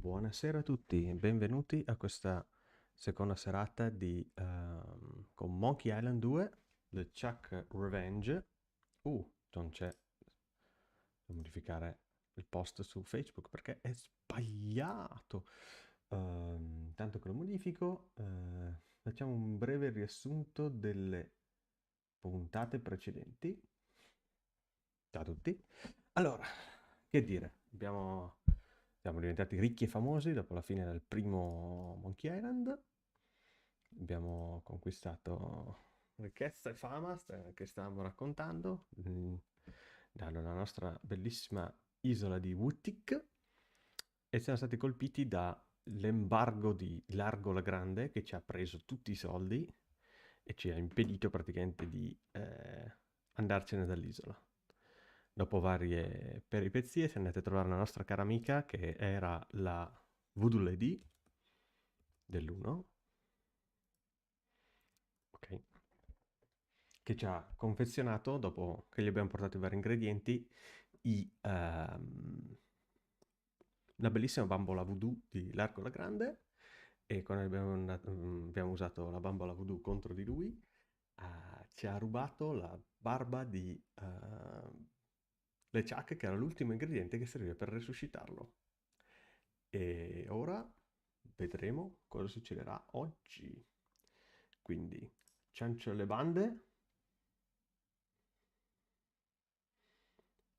Buonasera a tutti, benvenuti a questa seconda serata di con Monkey Island 2, The Chuck Revenge. Non c'è, devo modificare il post su Facebook perché è sbagliato. Tanto che lo modifico, facciamo un breve riassunto delle puntate precedenti. Ciao a tutti. Allora, che dire, siamo diventati ricchi e famosi dopo la fine del primo Monkey Island. Abbiamo conquistato ricchezza e fama che stavamo raccontando dalla nostra bellissima isola di Wuttik e siamo stati colpiti dall'embargo di Largo la Grande che ci ha preso tutti i soldi e ci ha impedito praticamente di andarcene dall'isola. Dopo varie peripezie siamo andati a trovare la nostra cara amica che era la Voodoo Lady dell'1, ok, che ci ha confezionato, dopo che gli abbiamo portato i vari ingredienti, una bellissima bambola voodoo di Largo la Grande, e quando abbiamo usato la bambola voodoo contro di lui, ci ha rubato la barba di LeChuck, che era l'ultimo ingrediente che serviva per resuscitarlo. E ora vedremo cosa succederà oggi. Quindi, ciancio alle bande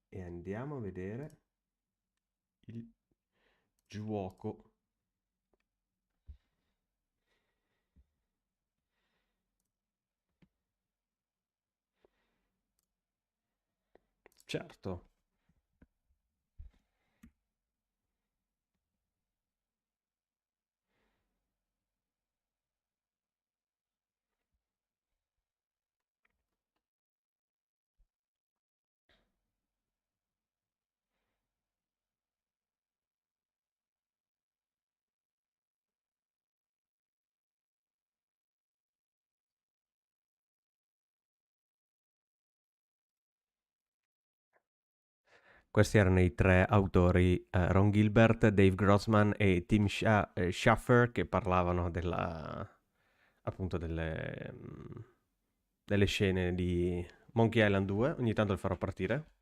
e andiamo a vedere il giuoco. Certo. Questi erano i tre autori, Ron Gilbert, Dave Grossman e Tim Schafer, che parlavano appunto delle scene di Monkey Island 2. Ogni tanto le farò partire.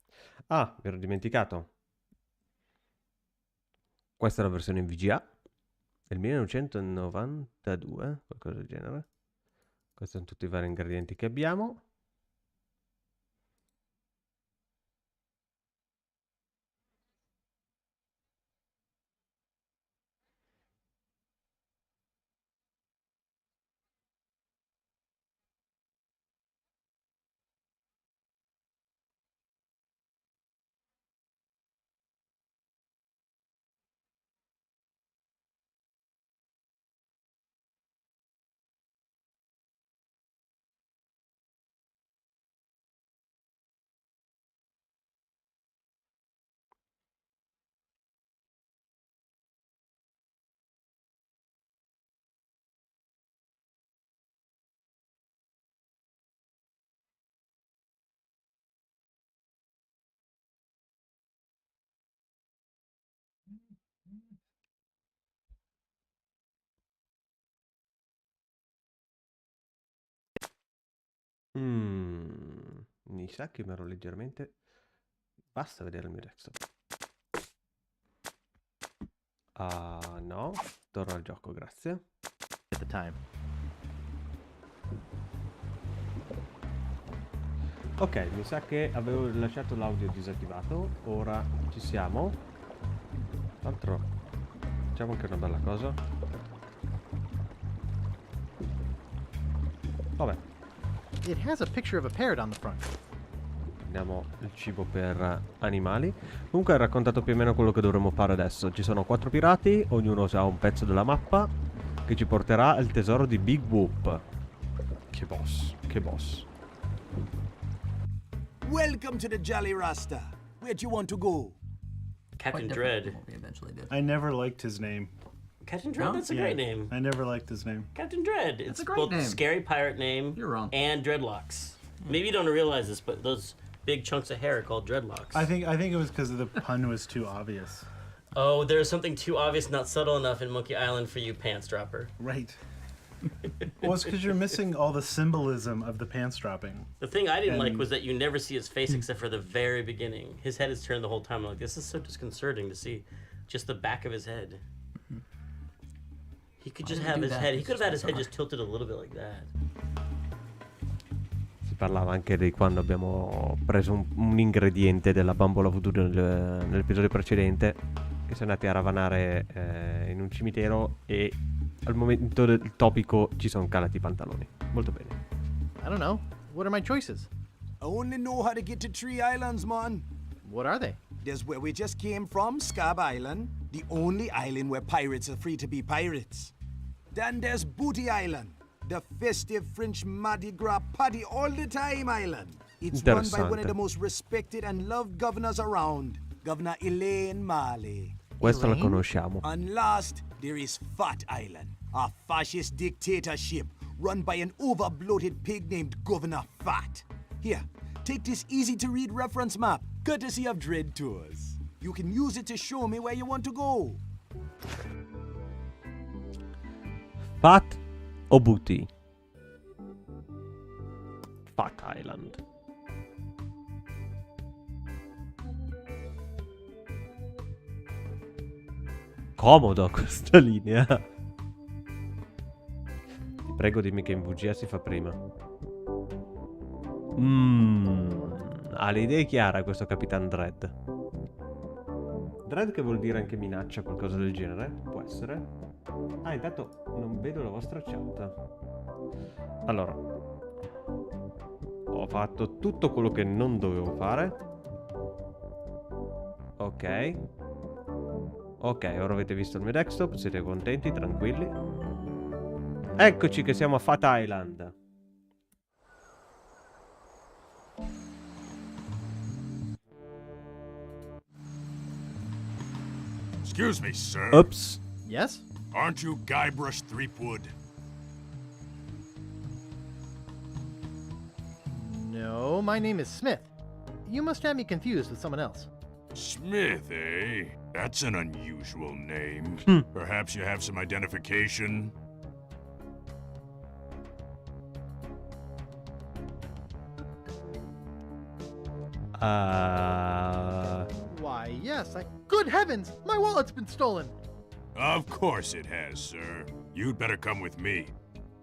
Ah, mi ero dimenticato. Questa è la versione in VGA del 1992, qualcosa del genere. Questi sono tutti i vari ingredienti che abbiamo. Mi sa che mi ero leggermente... Basta vedere il mio desktop. No, torno al gioco, grazie. At the time. Ok, mi sa che avevo lasciato l'audio disattivato, ora ci siamo. Tra l'altro, facciamo anche una bella cosa. Vabbè, It has a picture of a parrot on the front. prendiamo il cibo per animali. Comunque ha raccontato più o meno quello che dovremmo fare adesso. Ci sono 4 pirati, ognuno ha un pezzo della mappa che ci porterà al tesoro di Big Whoop. Che boss, che boss. Welcome to the Jolly Rasta. Where do you want to go? Captain Quite different Dredd. from what we eventually did. I never liked his name. Captain Dredd, No? that's a great name. I never liked his name. Captain Dredd. It's a great both name. scary pirate name You're wrong. and dreadlocks. Maybe you don't realize this, but those big chunks of hair are called dreadlocks. I think it was because the pun was too obvious. Oh, there's something too obvious, not subtle enough in Monkey Island for you, pants dropper. Right. Well, it's because you're missing all the symbolism of the pants dropping. The thing I didn't like And- was that you never see his face except for the very beginning. His head is turned the whole time. I'm like, this is so disconcerting to see just the back of his head. He could just would they have do his that? head. He It's could have had his just head bizarre. just tilted a little bit like that. Si parlava anche di quando abbiamo preso un ingrediente della bambola voodoo nell'episodio precedente, che siamo andati a ravanare in un cimitero e al momento del topico ci sono calati i pantaloni. Molto bene. I don't know. What are my choices? I only know how to get to Tree Islands, man. What are they? There's where we just came from, Scabb Island, the only island where pirates are free to be pirates. Then there's Booty Island, the festive French Mardi Gras party all the time island. It's run by one of the most respected and loved governors around, Governor Elaine Marley. Questo lo Elaine? conosciamo. And last, there is Phatt Island, a fascist dictatorship run by an over-bloated pig named Governor Phatt. Here, take this easy-to-read reference map, courtesy of Dredd Tours. You can use it to show me where you want to go. Phatt o Booty? Phatt Island. Comodo questa linea. Ti prego dimmi che in VGA si fa prima. Ha le idee chiare questo Capitan Dredd. Dredd che vuol dire anche minaccia, qualcosa del genere? Può essere. Ah, intanto non vedo la vostra chat. Allora, ho fatto tutto quello che non dovevo fare. Ok. Ok, ora avete visto il mio desktop, siete contenti, tranquilli. Eccoci che siamo a Phatt Island. Excuse me, sir. Oops. Yes? Aren't you Guybrush Threepwood? No, my name is Smith. You must have me confused with someone else. Smith, eh? That's an unusual name. Perhaps you have some identification? Why, yes, Good heavens! My wallet's been stolen! Of course it has, sir. You'd better come with me.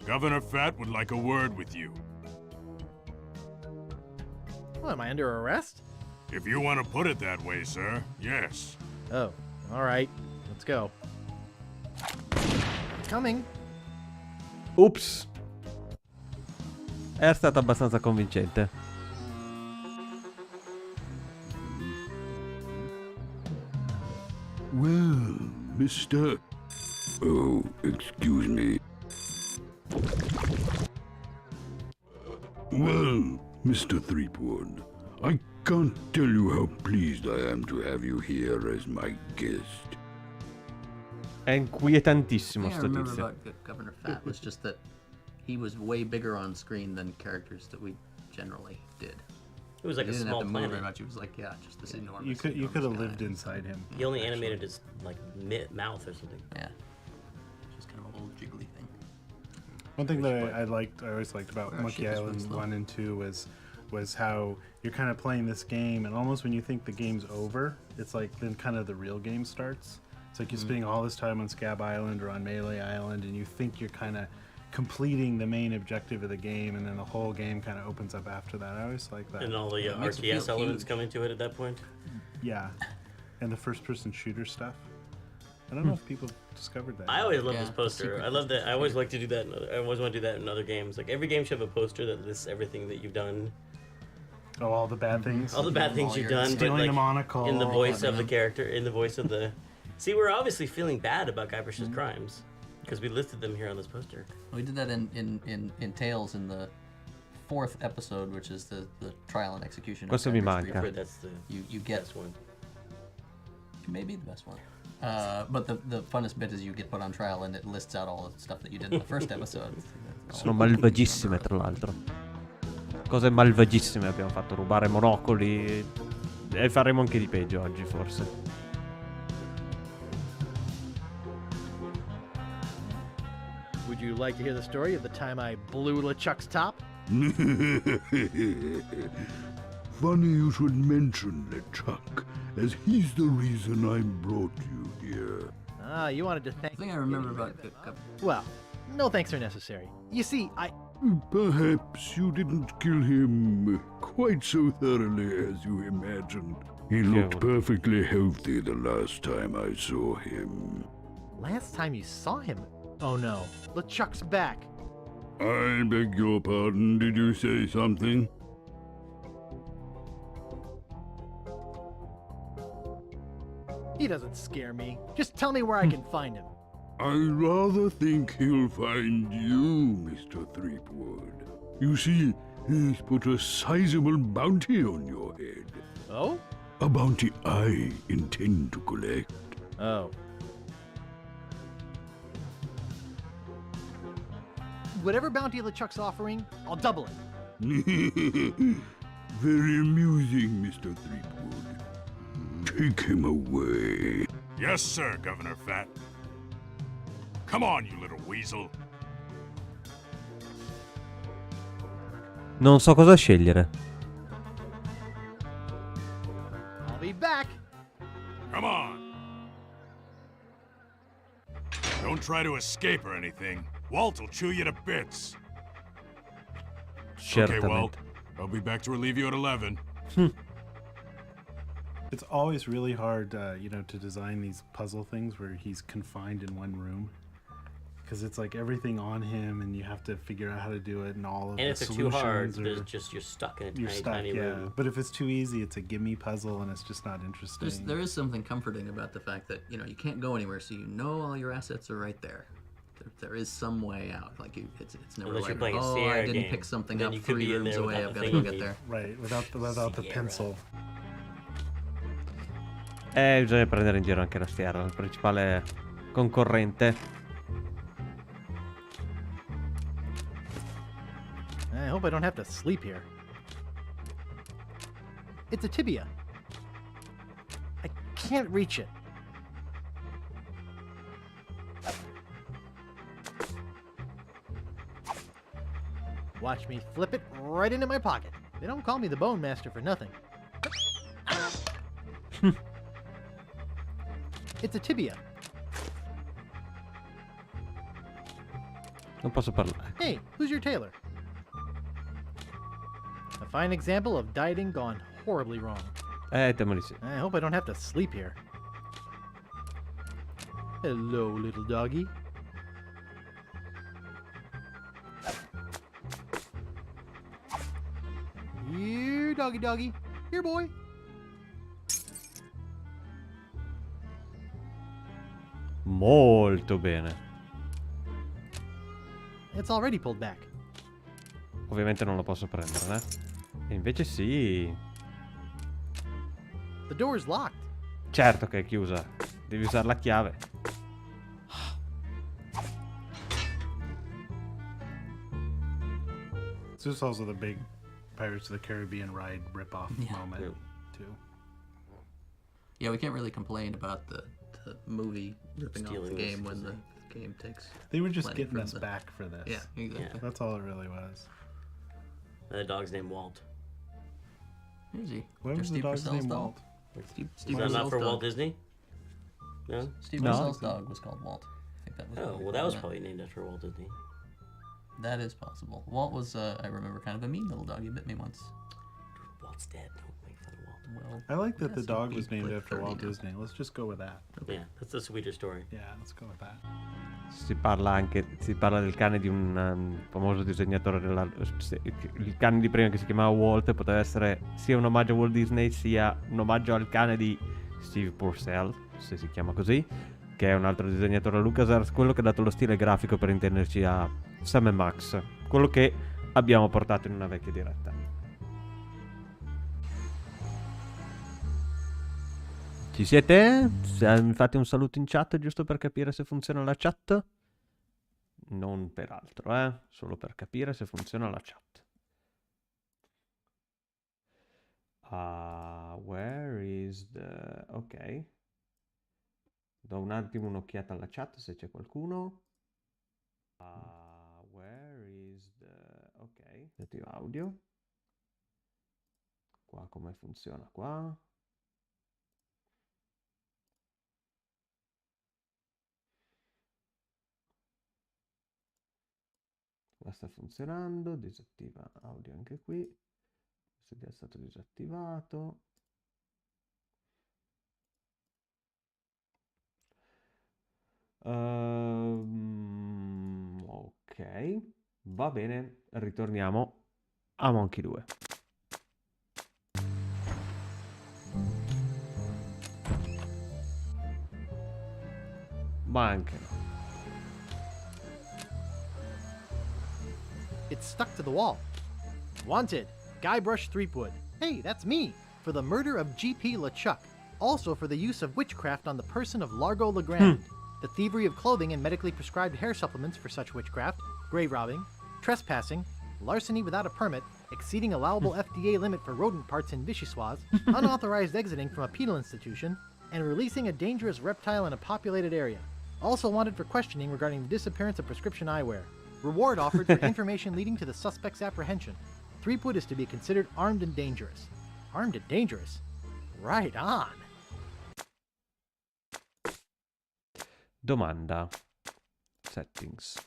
Governor Phatt would like a word with you. Well, am I under arrest? If you want to put it that way, sir, yes. Oh, alright. Let's go. Coming. Ups. È stato abbastanza convincente. Well, Mr. Oh, excuse me. Well, Mr. Threepwood, I can't tell you how pleased I am to have you here as my guest. È inquietantissimo The thing I sto remember tizio. about Governor Phatt was just that he was way bigger on screen than characters that we generally did. It was like He a didn't small have to move very planet. much. He was like, yeah, just this enormous. You could enormous have guy. lived inside him. He only animated his like mouth or something. Yeah, just kind of a little jiggly thing. One thing that I liked, I always liked about Well, Monkey shit, this Island one's slow. 1 and 2 was how you're kind of playing this game, and almost when you think the game's over, it's like then kind of the real game starts. It's like you're spending all this time on Scabb Island or on Melee Island, and you think you're kind of completing the main objective of the game, and then the whole game kind of opens up after that. I always like that. And all the It makes it feel RTS elements huge. come into it at that point. Yeah, and the first-person shooter stuff. I don't know if people discovered that. I always love Yeah, this the poster. secret I love that. I is always here. like to do that. I always want to do that in other games. Like every game should have a poster that lists everything that you've done, Oh, all the bad things. all the bad things you've done, but Stealing like the monocle. in the voice of the Yeah. character, in the voice of the. See, we're obviously feeling bad about Guybrush's crimes because we listed them here on this poster. We did that in Tales in the 4th episode, which is the trial and execution. of Questo mi Guybrush manca. Threepwood. That's the You get best one. maybe the best one. But the funnest bit is you get put on trial and it lists out all the stuff that you did in the first episode. Sono malvagissime, tra l'altro. Cose malvagissime abbiamo fatto, rubare monocoli. E faremo anche di peggio oggi, forse. Would you like to hear the story of the time I blew LeChuck's top? Funny you should mention LeChuck, as he's the reason I brought you here. Ah, you wanted to thank The thing I remember about Well, no thanks are necessary. You see, Perhaps you didn't kill him quite so thoroughly as you imagined. He looked perfectly healthy the last time I saw him. Last time you saw him? Oh no, LeChuck's back. I beg your pardon, did you say something? He doesn't scare me. Just tell me where I can find him. I rather think he'll find you, Mr. Threepwood. You see, he's put a sizable bounty on your head. Oh? A bounty I intend to collect. Oh. Whatever bounty LeChuck's offering, I'll double it. Very amusing, Mr. Threepwood. Take him away. Yes, sir, Governor Phatt. Come on, you little weasel. Non so cosa scegliere. I'll be back. Come on. Don't try to escape or anything. Walt will chew you to bits. Okay, Walt. Certamente. I'll be back to relieve you at 11. It's always really hard, to design these puzzle things where he's confined in one room. Because it's like everything on him, and you have to figure out how to do it, and all of the And if it's too solutions hard, are- there's just you're stuck in a you're tiny, stuck, tiny yeah. room. But if it's too easy, it's a gimme puzzle, and it's just not interesting. There is something comforting about the fact that, you can't go anywhere, so you know all your assets are right there. There is some way out. Like, it's never Unless you're like, playing a oh, I Sierra didn't game. pick something Then up you could 3 be in rooms there away, without I've the got to go thing. get there. Right, without the Sierra. pencil. Bisogna prendere in giro anche la Sierra, il principale concorrente. I hope I don't have to sleep here. It's a tibia. I can't reach it. Watch me flip it right into my pocket. They don't call me the Bone Master for nothing. It's a tibia. Non posso parlare. Hey, who's your tailor? A fine example of dieting gone horribly wrong. Temo di sì. I hope I don't have to sleep here. Hello, little doggy. Here, doggy doggy. Here, boy. Molto bene. It's already pulled back. Ovviamente non lo posso prendere, né? E invece sì. The door's locked. Certo che è chiusa. Devi usare la chiave. This is also the big Pirates of the Caribbean ride ripoff Yeah. moment, Yeah. too. Yeah, we can't really complain about the movie ripping off the Stealing game this, when the isn't game takes. They were just Plenty getting from us the- back for this. Yeah, exactly. Yeah. That's all it really was. The dog's named Walt. Is he? What was the Steve dog's Purcell's name, dog? Walt? Steve Is that Purcell's not for dog. Walt Disney? No? Steve No. Purcell's dog was called Walt. I think that was. Oh, well, that was probably named after Walt Disney. That is possible. Walt was, I remember, kind of a mean little dog. He bit me once. Walt's dead. Don't make fun of Walt. Well, I like that the yes, dog he'd was be named like after 30 Walt now. Disney. Let's just go with that. Yeah, that's a sweeter story. Yeah, let's go with that. Si parla del cane di un famoso disegnatore il cane di prima che si chiamava Walt poteva essere sia un omaggio a Walt Disney sia un omaggio al cane di Steve Purcell, se si chiama così, che è un altro disegnatore a LucasArts, quello che ha dato lo stile grafico, per intenderci, a Sam e Max, quello che abbiamo portato in una vecchia diretta. Ci siete? Mi fate un saluto in chat giusto per capire se funziona la chat? Non per altro, solo per capire se funziona la chat. Where is the... Ok. Do un attimo un'occhiata alla chat se c'è qualcuno. Where is the... Ok, attiva audio. Qua come funziona qua? Qua sta funzionando, disattiva audio anche qui. Se è stato disattivato. Ok, va bene, ritorniamo a Monkey 2. Ma anche no. It's stuck to the wall. Wanted, Guybrush Threepwood. Hey, that's me! For the murder of G.P. LeChuck. Also for the use of witchcraft on the person of Largo Legrand. The thievery of clothing and medically prescribed hair supplements for such witchcraft. Grave robbing. Trespassing. Larceny without a permit. Exceeding allowable FDA limit for rodent parts in Vichyssoise. Unauthorized exiting from a penal institution. And releasing a dangerous reptile in a populated area. Also wanted for questioning regarding the disappearance of prescription eyewear. Reward offered for information leading to the suspect's apprehension. Threepwood is to be considered armed and dangerous. Armed and dangerous? Right on. Domanda. Settings.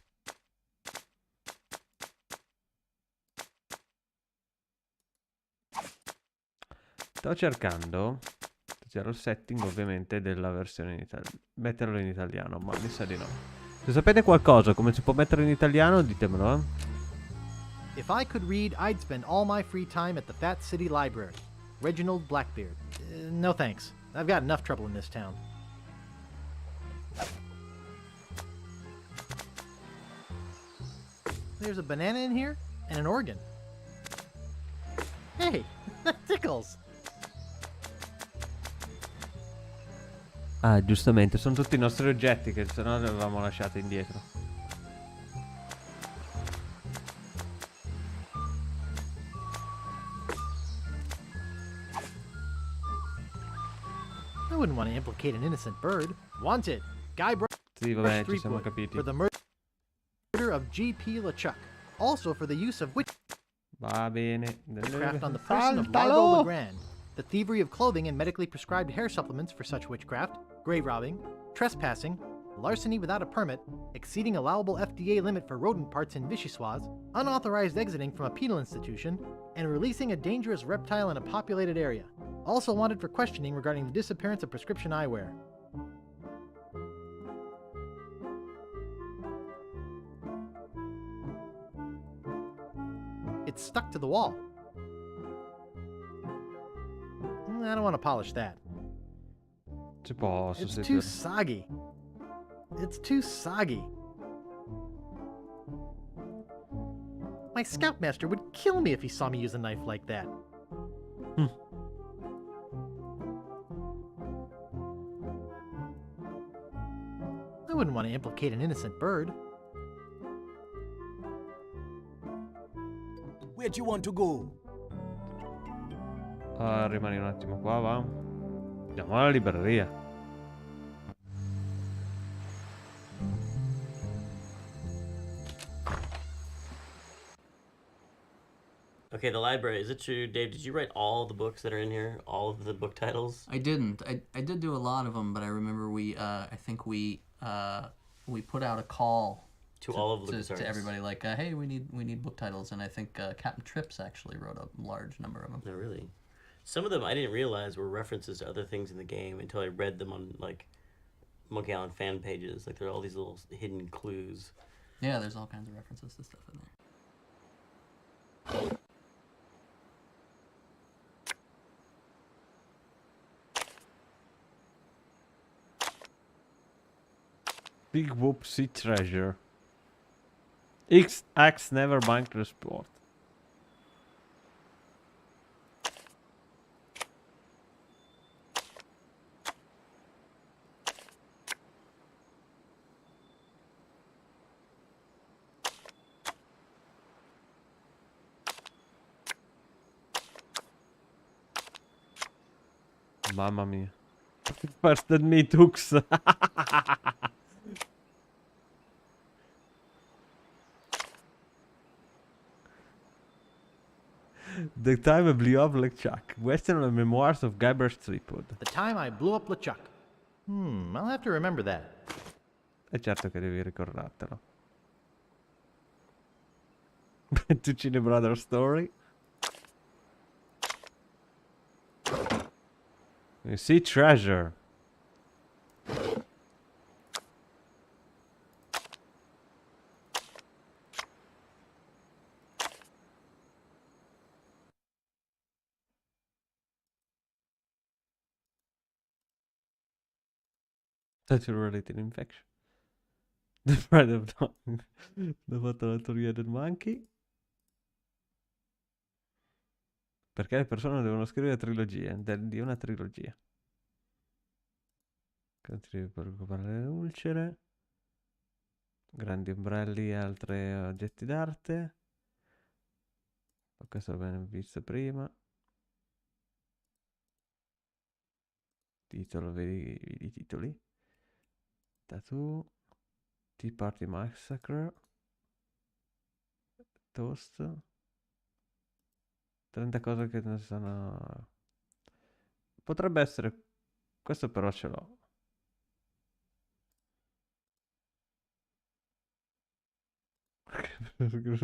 Sto cercando. C'era il setting ovviamente della versione in italiano. Metterlo in italiano, ma mi sa di no. Se sapete qualcosa come si può mettere in italiano, ditemelo, eh. If I could read, I'd spend all my free time at the Fat City Library. Reginald Blackbeard. No thanks. I've got enough trouble in this town. There's a banana in here and an organ. Hey, that tickles. Ah, giustamente, sono tutti i nostri oggetti che sennò li avevamo lasciati indietro. I wouldn't want to implicate an innocent bird. Wanted, Guybrush Sì, vabbè, ci siamo Threepwood capiti. for the murder of G.P. LeChuck. Also for the use of Va bene. witchcraft on the person of Largo Legrand. The thievery of clothing and medically prescribed hair supplements for such witchcraft. Grave robbing. Trespassing. Larceny without a permit. Exceeding allowable FDA limit for rodent parts in Vichyssoise. Unauthorized exiting from a penal institution. And releasing a dangerous reptile in a populated area. Also wanted for questioning regarding the disappearance of prescription eyewear. It's stuck to the wall. I don't want to polish that. Ci posso, It's sì, too sì. soggy. It's too soggy. My scoutmaster would kill me if he saw me use a knife like that. I wouldn't want to implicate an innocent bird. Where do you want to go? Rimani un attimo qua, va. Andiamo alla libreria. Okay, the library. Is it true, Dave? Did you write all the books that are in here? All of the book titles? I didn't. I did do a lot of them, but I remember I think we put out a call To all of to LucasArts. everybody like, hey, we need book titles, and I think Captain Trips actually wrote a large number of them. No, really. Some of them I didn't realize were references to other things in the game until I read them on like Monkey Island fan pages. Like there are all these little hidden clues. Yeah, there's all kinds of references to stuff in there. Big Whoopsie Treasure. X never banked the sport. Mamma mia. First me tux. The Time I Blew Up LeChuck. Western Memoirs of Guybrush Threepwood. The time I blew up LeChuck. I'll have to remember that. E certo che devi ricordartelo. Tuccini Brother Story. You see treasure. Touch-related infection. The Pride of Dog. L'ho fatto la teoria del monkey. Perché le persone devono scrivere trilogie, di una trilogia. Contribuire per occupare le ulcere. Grandi ombrelli e altri oggetti d'arte. Ma questo l'abbiamo visto prima. Titolo, vedi i titoli. Tattoo. Tea Party Massacre. Toast. 30 cose che non sono... Potrebbe essere... Questo però ce l'ho.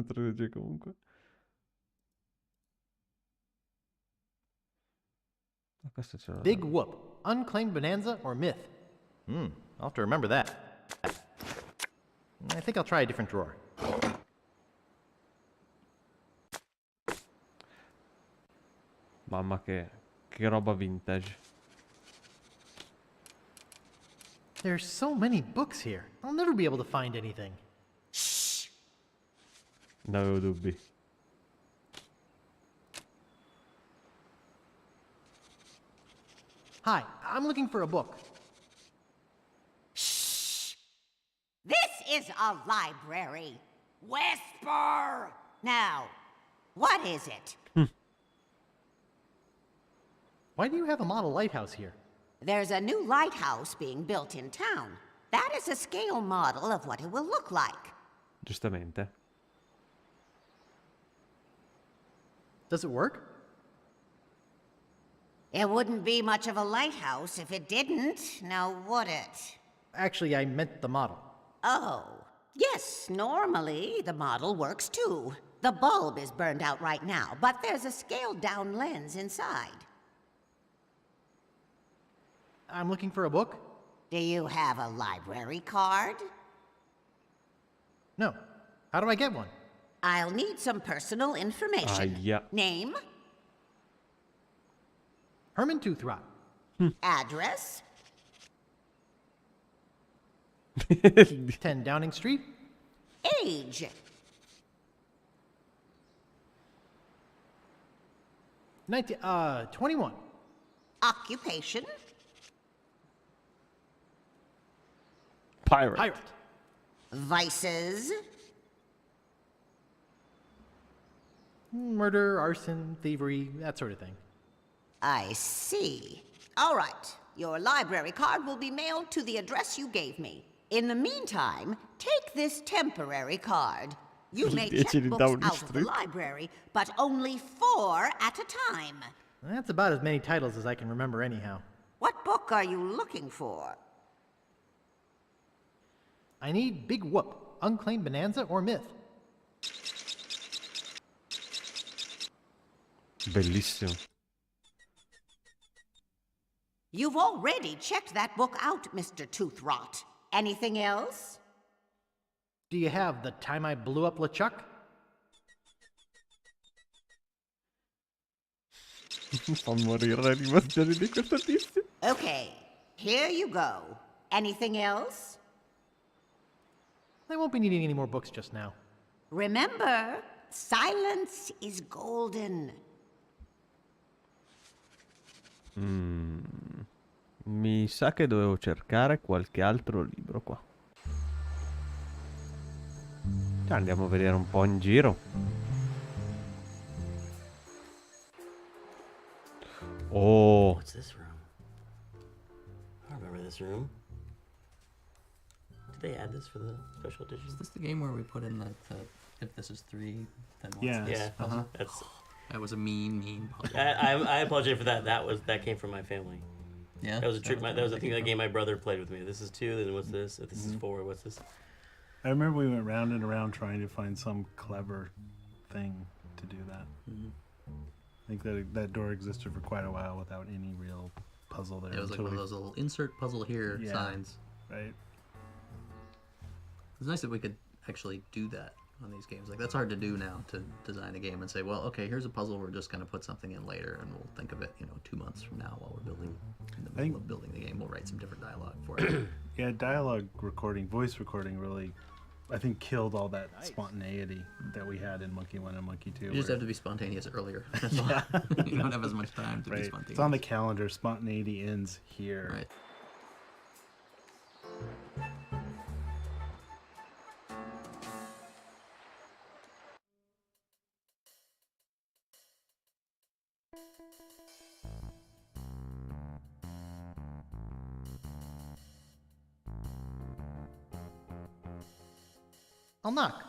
Trilogia comunque. Ma questo ce l'ho. Big Whoop. Unclaimed Bonanza or Myth? I'll have to remember that. I think I'll try a different drawer. Mamma che roba vintage. There's so many books here. I'll never be able to find anything. Non avevo dubbi. Hi, I'm looking for a book. This is a library. Whisper! Now, what is it? Why do you have a model lighthouse here? There's a new lighthouse being built in town. That is a scale model of what it will look like. Giustamente. Does it work? It wouldn't be much of a lighthouse if it didn't, now would it? Actually, I meant the model. Oh, yes, normally the model works too. The bulb is burned out right now, but there's a scaled-down lens inside. I'm looking for a book? Do you have a library card? No. How do I get one? I'll need some personal information. Yeah. Name, Herman Toothrot. address, 10 Downing Street. age, 21. occupation, Pirate. Pirate. vices, Murder, arson, thievery, that sort of thing. I see. All right. Your library card will be mailed to the address you gave me. In the meantime, take this temporary card. You may check Dieci di books Downing out of the Street. library, but only 4 at a time. That's about as many titles as I can remember anyhow. What book are you looking for? I need Big Whoop, Unclaimed Bonanza or Myth. Bellissimo. You've already checked that book out, Mr. Toothrot. Anything else? Do you have The Time I Blew Up LeChuck? Fa morire l'animazione di questo tizio. Okay, here you go. Anything else? I won't be needing any more books just now. Remember, silence is golden. Mi sa che dovevo cercare qualche altro libro qua. Andiamo a vedere un po' in giro. Oh, What's this room? I don't remember this room. Did they add this for the special edition? Is this the game where we put in the if this is 3, then what's Yeah. this? Yeah, Uh-huh. that's That was a mean puzzle. I apologize for that. That came from my family. Yeah. That was a trick. That was a thing. That game my brother played with me. This is 2. Then what's this? If this is 4, what's this? I remember we went round and around trying to find some clever thing to do that. I think that door existed for quite a while without any real puzzle there. It was like one of those little insert puzzle here signs. Right. It's nice that we could actually do that on these games. Like, that's hard to do now, to design a game and say, well, okay, here's a puzzle, we're just going to put something in later, and we'll think of it, 2 months from now while we're building. In the middle of building the game, we'll write some different dialogue for it. Yeah, dialogue recording, voice recording really, I think, killed all that spontaneity that we had in Monkey 1 and Monkey 2. You just have to be spontaneous earlier. That's all. You don't have as much time to be spontaneous. It's on the calendar. Spontaneity ends here. Right. I'll knock.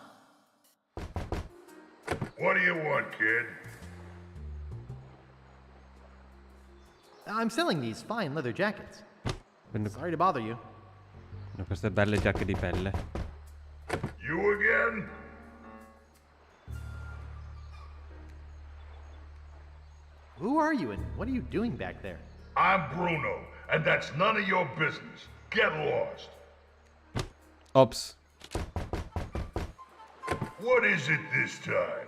What do you want, kid? I'm selling these fine leather jackets. Vendo, Sorry to bother you. vendo queste belle giacche di pelle. You again? Who are you and what are you doing back there? I'm Bruno, and that's none of your business. Get lost. Ops. What is it this time?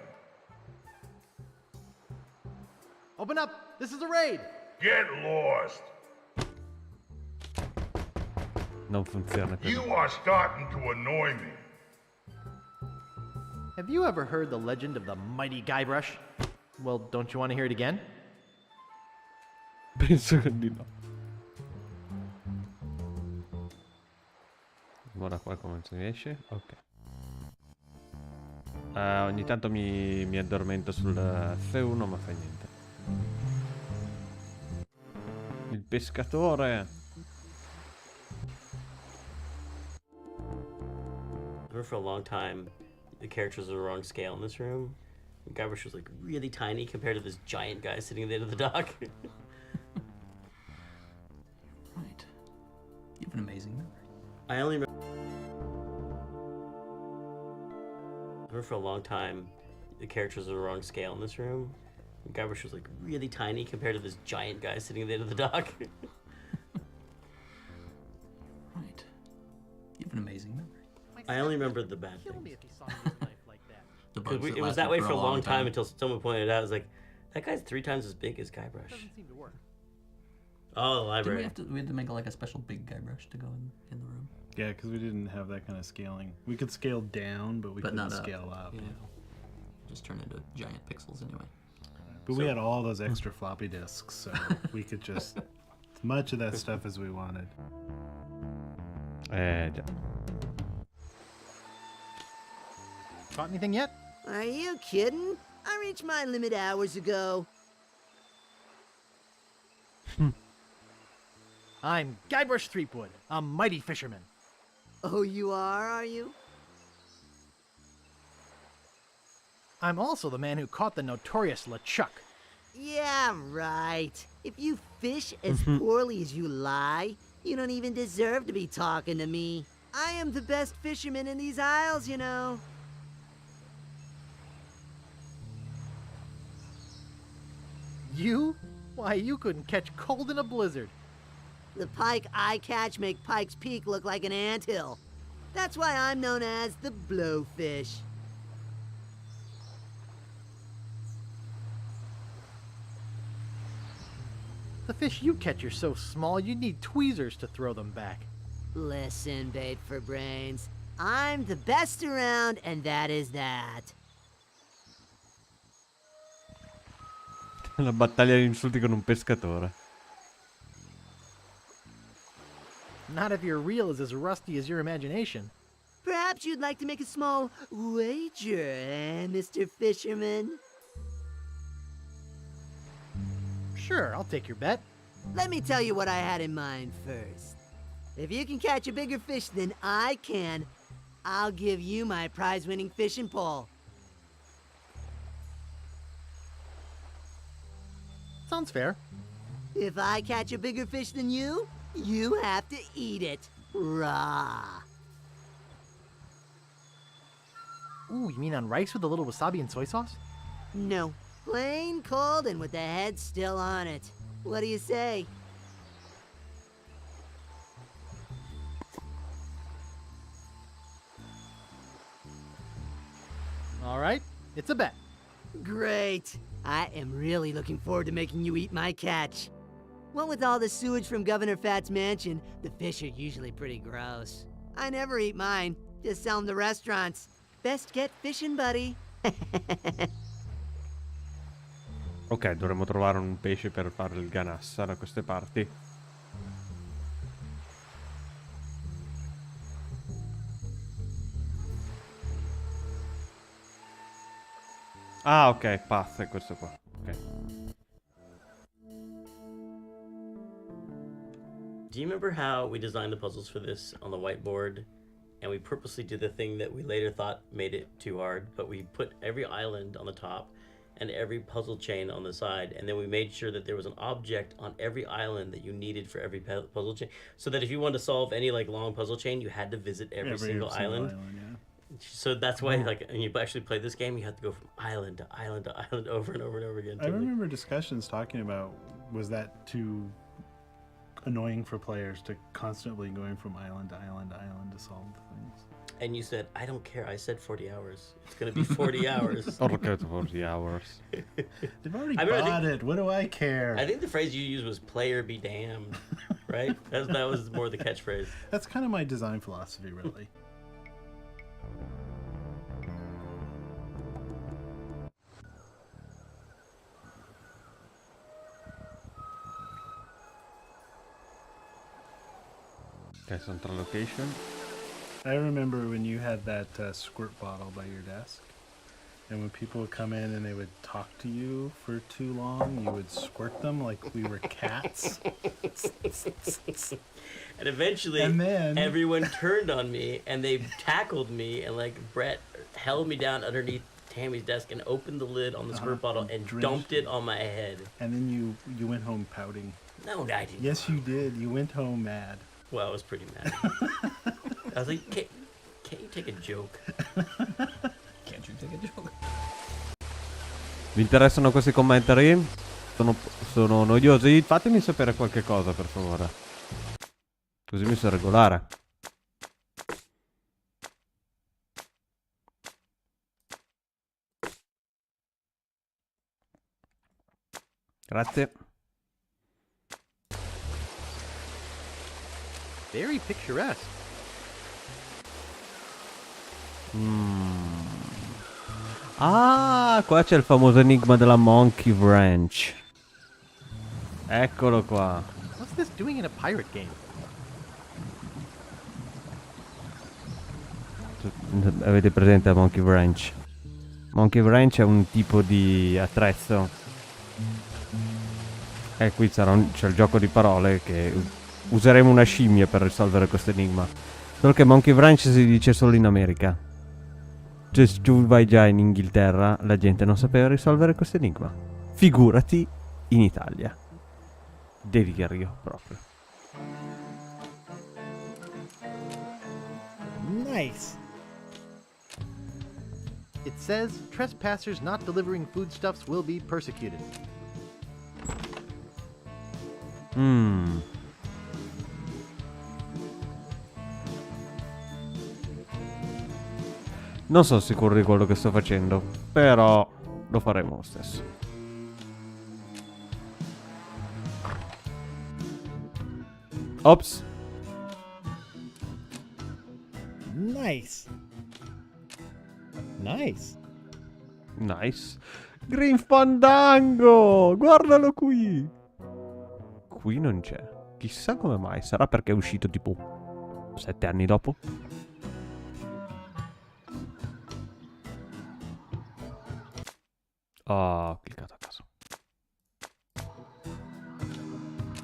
Open up! This is a raid! Get lost. Non funziona così. You are starting to annoy me. Have you ever heard the legend of the mighty Guybrush? Well, don't you want to hear it again? Penso che di no. Ora qua come si riesce? Ok. Ogni tanto mi addormento sul F1, ma fa niente. Il pescatore. I remember for a long time, the characters were the wrong scale in this room. Guybrush was like really tiny compared to this giant guy sitting at the end of the dock. Right. You have an amazing memory. I remember for a long time, the characters were the wrong scale in this room. Guybrush was like really tiny compared to this giant guy sitting at the end of the dock. Right. You have an amazing memory. I only remember the bad Kill me things. if you saw me with a knife like that. The bugs It was lasted that way for a long time time until someone pointed it out. I was like, that guy's 3 times as big as Guybrush. Doesn't seem to work. Oh, the Did library. we had to make like a special big Guybrush to go in the room? Yeah, because we didn't have that kind of scaling. We could scale down, but we But couldn't not up. scale up. Yeah. Just turn into giant pixels anyway. But we had all those extra floppy disks, so we could just as much of that stuff as we wanted. Già. Caught anything yet? Are you kidding? I reached my limit hours ago. I'm Guybrush Threepwood, a mighty fisherman. Oh, you are you? I'm also the man who caught the notorious LeChuck. Yeah, right. If you fish as poorly as you lie, you don't even deserve to be talking to me. I am the best fisherman in these isles, you know. You? Why, you couldn't catch cold in a blizzard. The pike I catch make Pike's Peak look like an anthill. That's why I'm known as the blowfish. The fish you catch are so small you need tweezers to throw them back. Listen, bait for brains. I'm the best around, and that is that. La battaglia di insulti con un pescatore. Not if your reel is as rusty as your imagination. Perhaps you'd like to make a small wager, eh, Mr. Fisherman? Sure, I'll take your bet. Let me tell you what I had in mind first. If you can catch a bigger fish than I can, I'll give you my prize-winning fishing pole. Sounds fair. If I catch a bigger fish than you have to eat it. Raw. Ooh, you mean on rice with a little wasabi and soy sauce? No, plain cold and with the head still on it. What do you say? All right, it's a bet. Great. I am really looking forward to making you eat my catch. What with all the sewage from Governor Phatt's mansion, the fish are usually pretty gross. I never eat mine, just sell them to restaurants. Best get fishing, buddy. Ok, dovremmo trovare un pesce per fare il ganassa da queste parti. Ah, ok, Phatt è questo qua. Ok. Do you remember how we designed the puzzles for this on the whiteboard, and we purposely did the thing that we later thought made it too hard, but we put every island on the top and every puzzle chain on the side, and then we made sure that there was an object on every island that you needed for every puzzle chain, so that if you wanted to solve any like long puzzle chain, you had to visit every single island. Yeah. So that's why, like, when you actually play this game, you have to go from island to island to island over and over and over again. I remember discussions talking about, was that too annoying for players to constantly going from island to island to island to solve things? And you said, I don't care. I said 40 hours. It's going to be 40 hours. Okay, 40 hours. They've already bought it. What do I care? I think the phrase you used was player be damned, right? That was more the catchphrase. That's kind of my design philosophy, really. Ok, central location. I remember when you had that squirt bottle by your desk, and when people would come in and they would talk to you for too long, you would squirt them like we were cats. And eventually, everyone turned on me, and they tackled me, and like Brett held me down underneath Tammy's desk and opened the lid on the squirt bottle and dumped it on my head. And then you went home pouting. No, I didn't. Yes, you did. You went home mad. Well, I was pretty mad. I was like, can't you take a joke? Can't you take a joke? Vi interessano questi commentari? Sono noiosi? Fatemi sapere qualche cosa, per favore. Così mi so regolare. Grazie. Very picturesque. Ah, qua c'è il famoso enigma della Monkey Wrench. Eccolo qua. What's this doing in a pirate game? Avete presente la Monkey Wrench? Monkey Wrench è un tipo di attrezzo. E qui c'è il gioco di parole che useremo una scimmia per risolvere questo enigma. Solo che Monkey Wrench si dice solo in America. Cioè, se tu vai già in Inghilterra, la gente non sapeva risolvere questo enigma. Figurati in Italia. Delirio proprio. Nice. It says trespassers not delivering foodstuffs will be persecuted. Non sono sicuro di quello che sto facendo, però lo faremo lo stesso. Ops. Nice. Nice. Nice. Green Fandango! Guardalo qui! Qui non c'è. Chissà come mai. Sarà perché è uscito tipo 7 anni dopo? Ho cliccato a caso.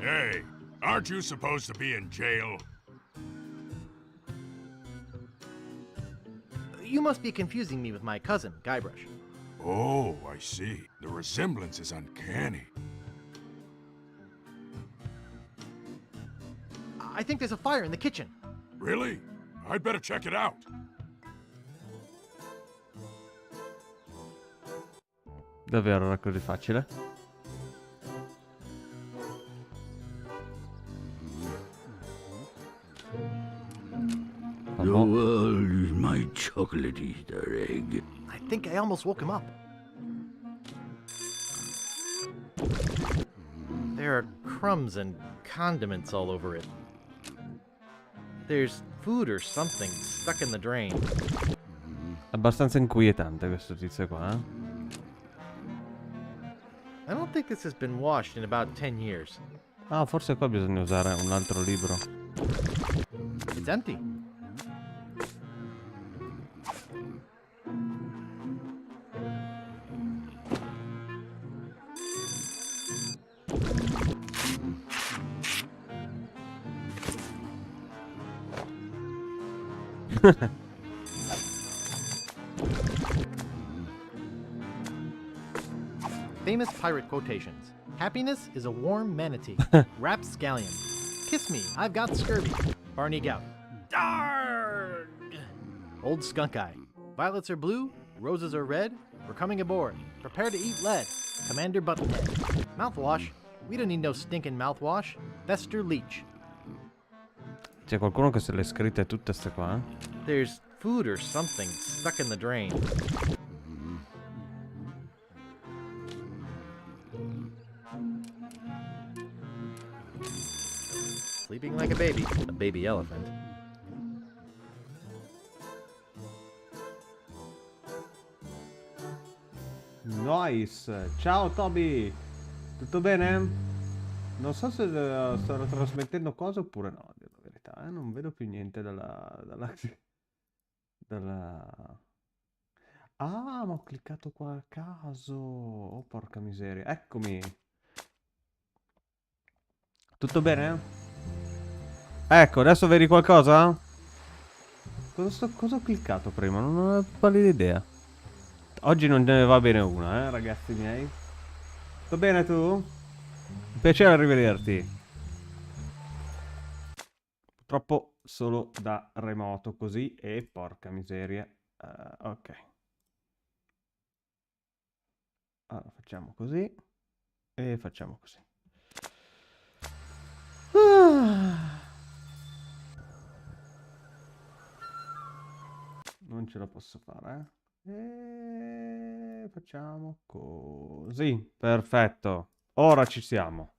Hey, aren't you supposed to be in jail? You must be confusing me with my cousin, Guybrush. Oh, I see. The resemblance is uncanny. I think there's a fire in the kitchen. Really? I'd better check it out. Davvero era così facile? Oh, my chocolate Easter egg. I think I almost woke him up. There are crumbs and condiments all over it. There's food or something stuck in the drain. Abbastanza inquietante questo tizio qua, eh? I don't think this has been washed in about 10 years. Ah, forse qua bisogna usare un altro libro. It's empty. Famous pirate quotations. Happiness is a warm manatee. Rapscallion. Kiss me, I've got scurvy. Barney Gout. Darn! Old Skunk Eye. Violets are blue, roses are red. We're coming aboard. Prepare to eat lead. Commander Buttonhead. Mouthwash. We don't need no stinking mouthwash. Fester Leech. C'è qualcuno che se le scritte tutte ste qua, eh? There's food or something stuck in the drain. Sleeping like a baby elephant. Nice! Ciao Toby! Tutto bene? Non so se sto trasmettendo cosa oppure no, a dire la verità, eh? Non vedo più niente dalla... Ah, ma ho cliccato qua a caso! Oh, porca miseria. Eccomi! Tutto bene? Ecco, adesso vedi qualcosa? Cosa ho cliccato prima? Non ho pallida idea. Oggi non ne va bene una, ragazzi miei. Tutto bene tu? Un piacere rivederti. Purtroppo solo da remoto così e porca miseria. Ok. Allora facciamo così e facciamo così. Non ce la posso fare, E facciamo così. Perfetto. Ora ci siamo.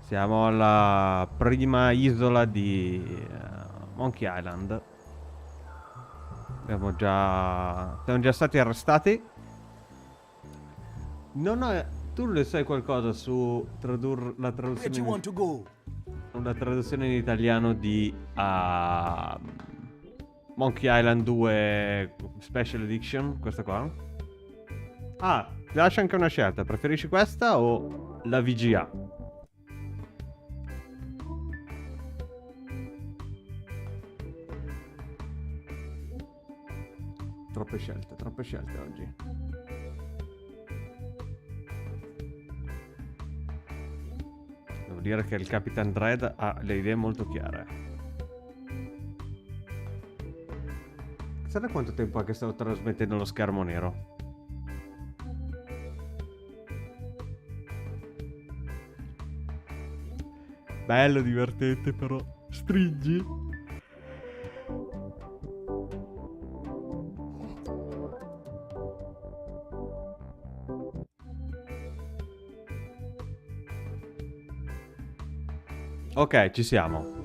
Siamo alla prima isola di Monkey Island. Siamo già stati arrestati. Tu ne sai qualcosa su la traduzione? Una traduzione in italiano di Monkey Island 2 Special Edition, questa qua. Ah, ti lascio anche una scelta, preferisci questa o la VGA? Troppe scelte oggi. Devo dire che il Capitan Dredd ha le idee molto chiare. Chissà da quanto tempo è che stavo trasmettendo lo schermo nero. Bello, divertente però. Stringi. Ok, ci siamo.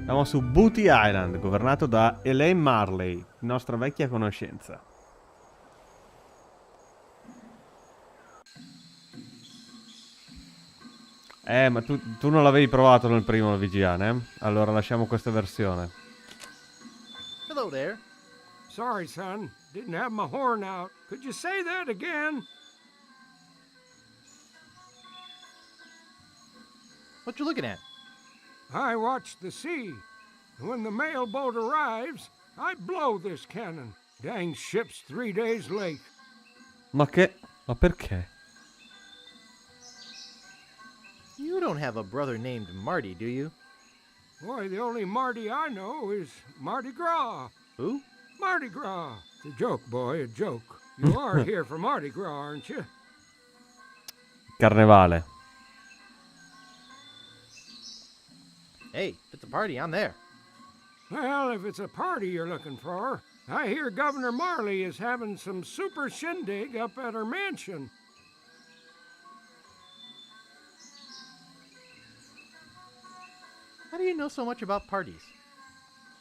Siamo su Booty Island, governato da Elaine Marley, nostra vecchia conoscenza. Ma tu non l'avevi provato nel primo VGA, né? Allora lasciamo questa versione. Hello there. Sorry, son. Didn't have my horn out. Could you say that again? What you looking at? I watch the sea. When the mail boat arrives, I blow this cannon. Dang ship's 3 days late. Ma perché? You don't have a brother named Marty, do you? Boy, the only Marty I know is Mardi Gras. Who? Mardi Gras. It's a joke, boy, a joke. You are here for Mardi Gras, aren't you? Carnevale. Hey, if it's a party, I'm there. Well, if it's a party you're looking for, I hear Governor Marley is having some super shindig up at her mansion. How do you know so much about parties?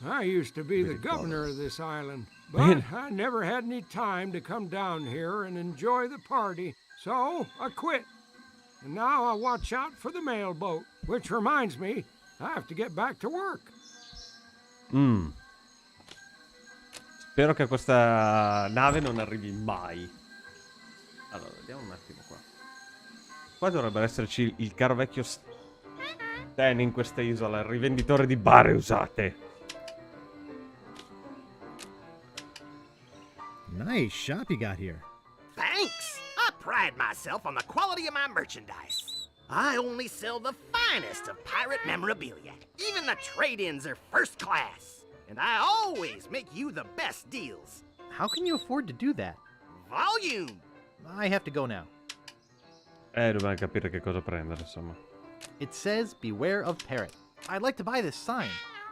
I used to be the governor of this island, but I never had any time to come down here and enjoy the party, so I quit. And now I watch out for the mail boat, which reminds me, I have to get back to work. Spero che questa nave non arrivi mai. Allora, vediamo un attimo qua. Qua dovrebbe esserci il caro vecchio Stan in questa isola, il rivenditore di bare usate. Nice shop you got here. Thanks. I pride myself on the quality of my merchandise. I only sell the finest of pirate memorabilia. Even the trade-ins are first class. And I always make you the best deals. How can you afford to do that? Volume. I have to go now. Dobbiamo capire che cosa prendere, insomma. It says, beware of parrot. I'd like to buy this sign.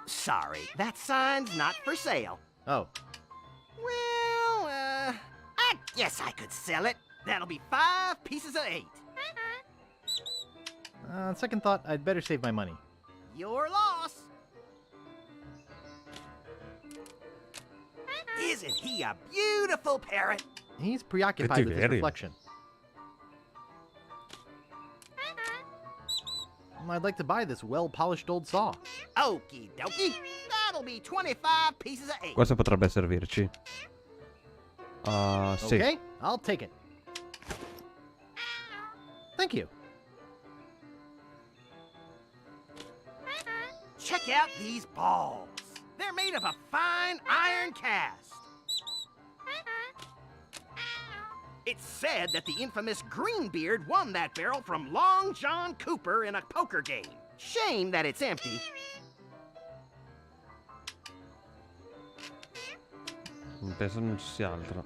Sorry, that sign's not for sale. Oh. Well, I guess I could sell it. That'll be 5 pieces of 8. On second thought, I'd better save my money. Your loss. Isn't he a beautiful parrot? He's preoccupied with his Cattiveria. reflection. I'd like to buy this well-polished old saw. Okie dokie. That'll be 25 pieces of 8. Questo potrebbe servirci. Sì. Okay, I'll take it. Thank you. Check out these balls. They're made of a fine iron cast. It's said that the infamous Greenbeard won that barrel from Long John Cooper in a poker game. Shame that it's empty. Penso non ci sia altro.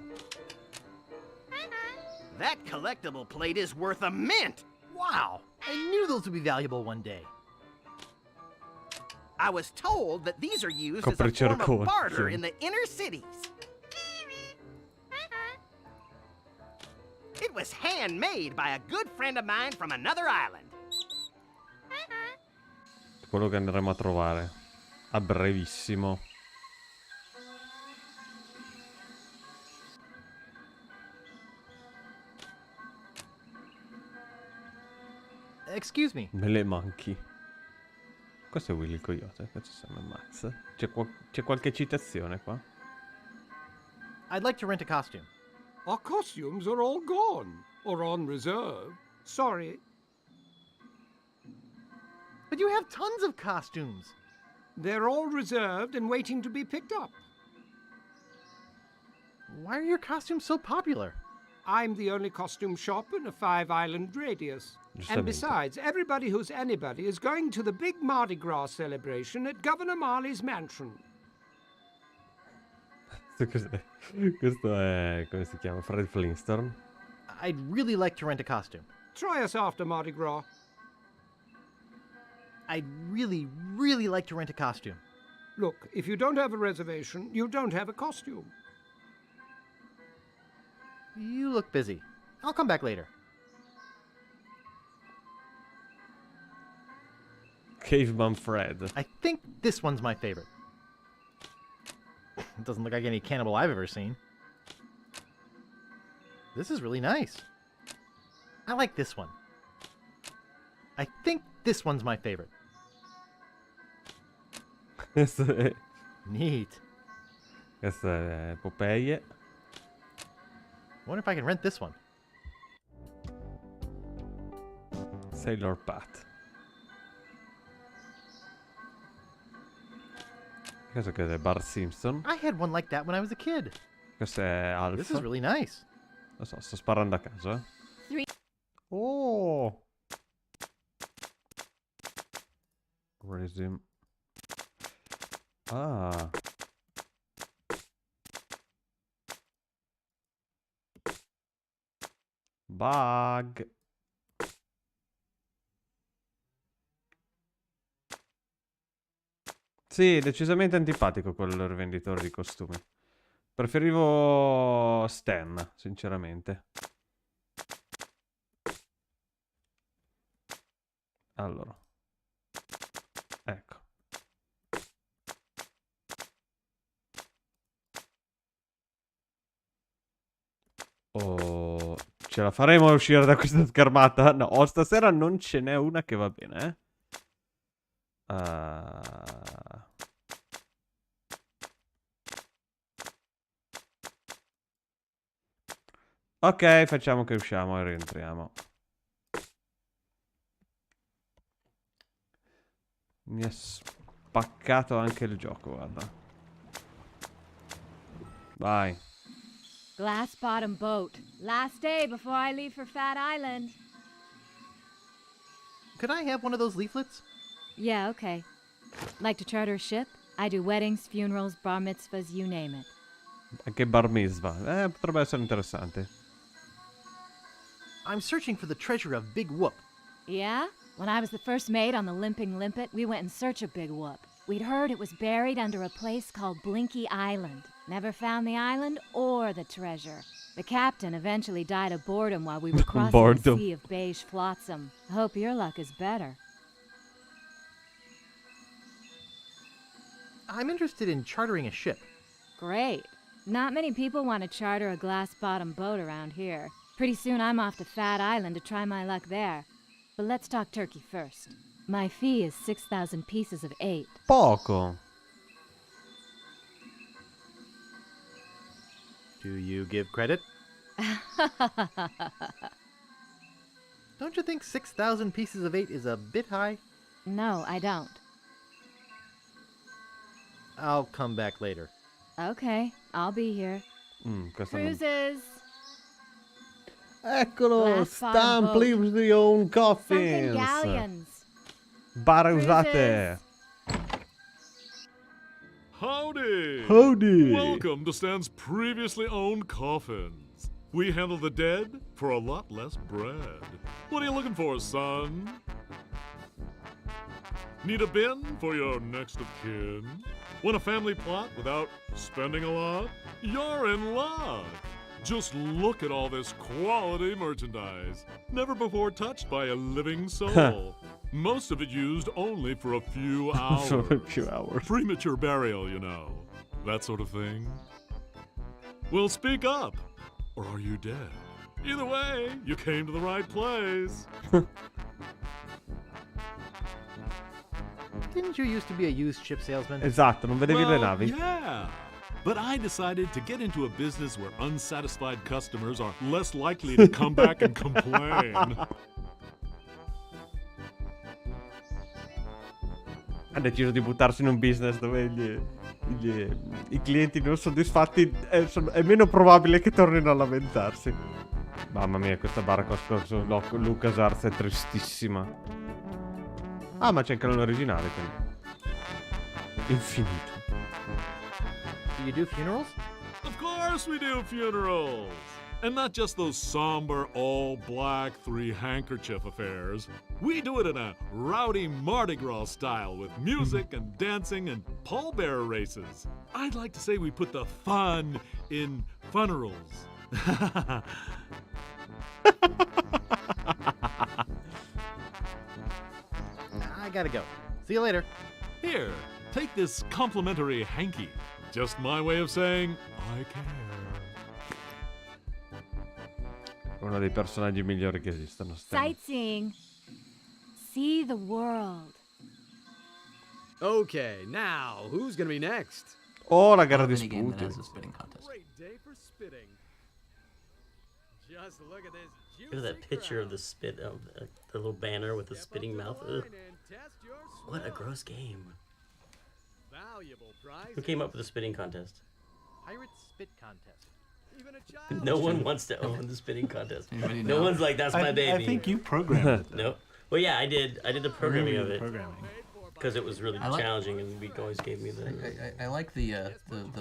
That collectible plate is worth a mint. Wow, I knew those would be valuable one day. I was told that these are used as a form of barter in the inner cities. It was handmade by a good friend of mine from another island. Quello che andremo a trovare a brevissimo. Excuse me. Me le manchi. Questo è Willy il Coyote. Questo si ammazza. C'è qualche citazione qua? I'd like to rent a costume. Our costumes are all gone, or on reserve. Sorry. But you have tons of costumes. They're all reserved and waiting to be picked up. Why are your costumes so popular? I'm the only costume shop in a 5-island radius. And besides, everybody who's anybody is going to the big Mardi Gras celebration at Governor Marley's mansion. Questo è, come si chiama? Fred Flintstone. I'd really like to rent a costume. Try us after Mardi Gras. I'd really, really like to rent a costume. Look, if you don't have a reservation, you don't have a costume. You look busy. I'll come back later. Caveman Fred. I think this one's my favorite. It doesn't look like any cannibal I've ever seen. This is really nice. I like this one. I think this one's my favorite. Questo è... Neat. Questo è Popeye. I wonder if I can rent this one. Sailor Pat. Questo che è Bart Simpson. I had one like that when I was a kid. Questo è Alf. This is really nice. Lo so, sto sparando a caso, Oh! Resume. Ah. Bug. Sì, decisamente antipatico quel rivenditore di costumi. Preferivo Stan, sinceramente. Allora. Ecco. Oh, ce la faremo a uscire da questa schermata? No, stasera non ce n'è una che va bene, eh. Ok, facciamo che usciamo e rientriamo. Mi è spaccato anche il gioco, guarda. Vai. Glass bottom boat. Last day before I leave for Phatt Island. Could I have one of those leaflets? Yeah, okay. Like to charter a ship? I do weddings, funerals, bar mitzvahs, you name it. Anche bar mitzvah. Potrebbe essere interessante. I'm searching for the treasure of Big Whoop. Yeah? When I was the first mate on the Limping Limpet, we went in search of Big Whoop. We'd heard it was buried under a place called Blinky Island. Never found the island or the treasure. The captain eventually died of boredom while we were crossing the sea of beige flotsam. I hope your luck is better. I'm interested in chartering a ship. Great. Not many people want to charter a glass-bottom boat around here. Pretty soon I'm off to Phatt Island to try my luck there. But let's talk turkey first. My fee is 6,000 pieces of 8. Poco. Do you give credit? Don't you think 6,000 pieces of 8 is a bit high? No, I don't. I'll come back later. Okay, I'll be here. Cruises! Eccolo! Stamp leaves the own coffins! Sunken galleons! Bar usate! Howdy! Howdy! Welcome to Stan's previously owned coffins. We handle the dead for a lot less bread. What are you looking for, son? Need a bin for your next of kin? Want a family plot without spending a lot? You're in luck! Just look at all this quality merchandise. Never before touched by a living soul. Most of it used only for a few hours. For a few hours. Premature burial, you know. That sort of thing. Well, speak up. Or are you dead? Either way, you came to the right place. Didn't you used to be a used ship salesman? Esatto, non vedevi le navi. Yeah. But I decided to get into a business where unsatisfied customers are less likely to come back and complain. Ha deciso di buttarsi in un business dove i clienti non soddisfatti è meno probabile che tornino a lamentarsi. Mamma mia, questa barca scorso Lucas Arts è tristissima. Ah, ma c'è anche l'originale, quindi. Infinito. Do you do funerals? Of course we do funerals! And not just those somber, all-black, three-handkerchief affairs. We do it in a rowdy Mardi Gras style with music and dancing and pallbearer races. I'd like to say we put the fun in funerals. I gotta go. See you later. Here, take this complimentary hanky. Just my way of saying, I care. Uno dei personaggi migliori che esistono. Sightseeing. See the world. Okay, now, who's gonna be next? Oh, la gara di Game that sputi. has a spitting contest. Great day for spitting. Just look at this Look at that picture of the spit of the little banner with the spitting mouth. Ugh. What a gross game. Who came up with the spitting contest? Pirate Spit Contest. No one wants to own the spitting contest. No one's like, that's my baby. I think you programmed it. Nope. Well, yeah, I did the programming of it. because it was really challenging, and Week always gave me the. I like the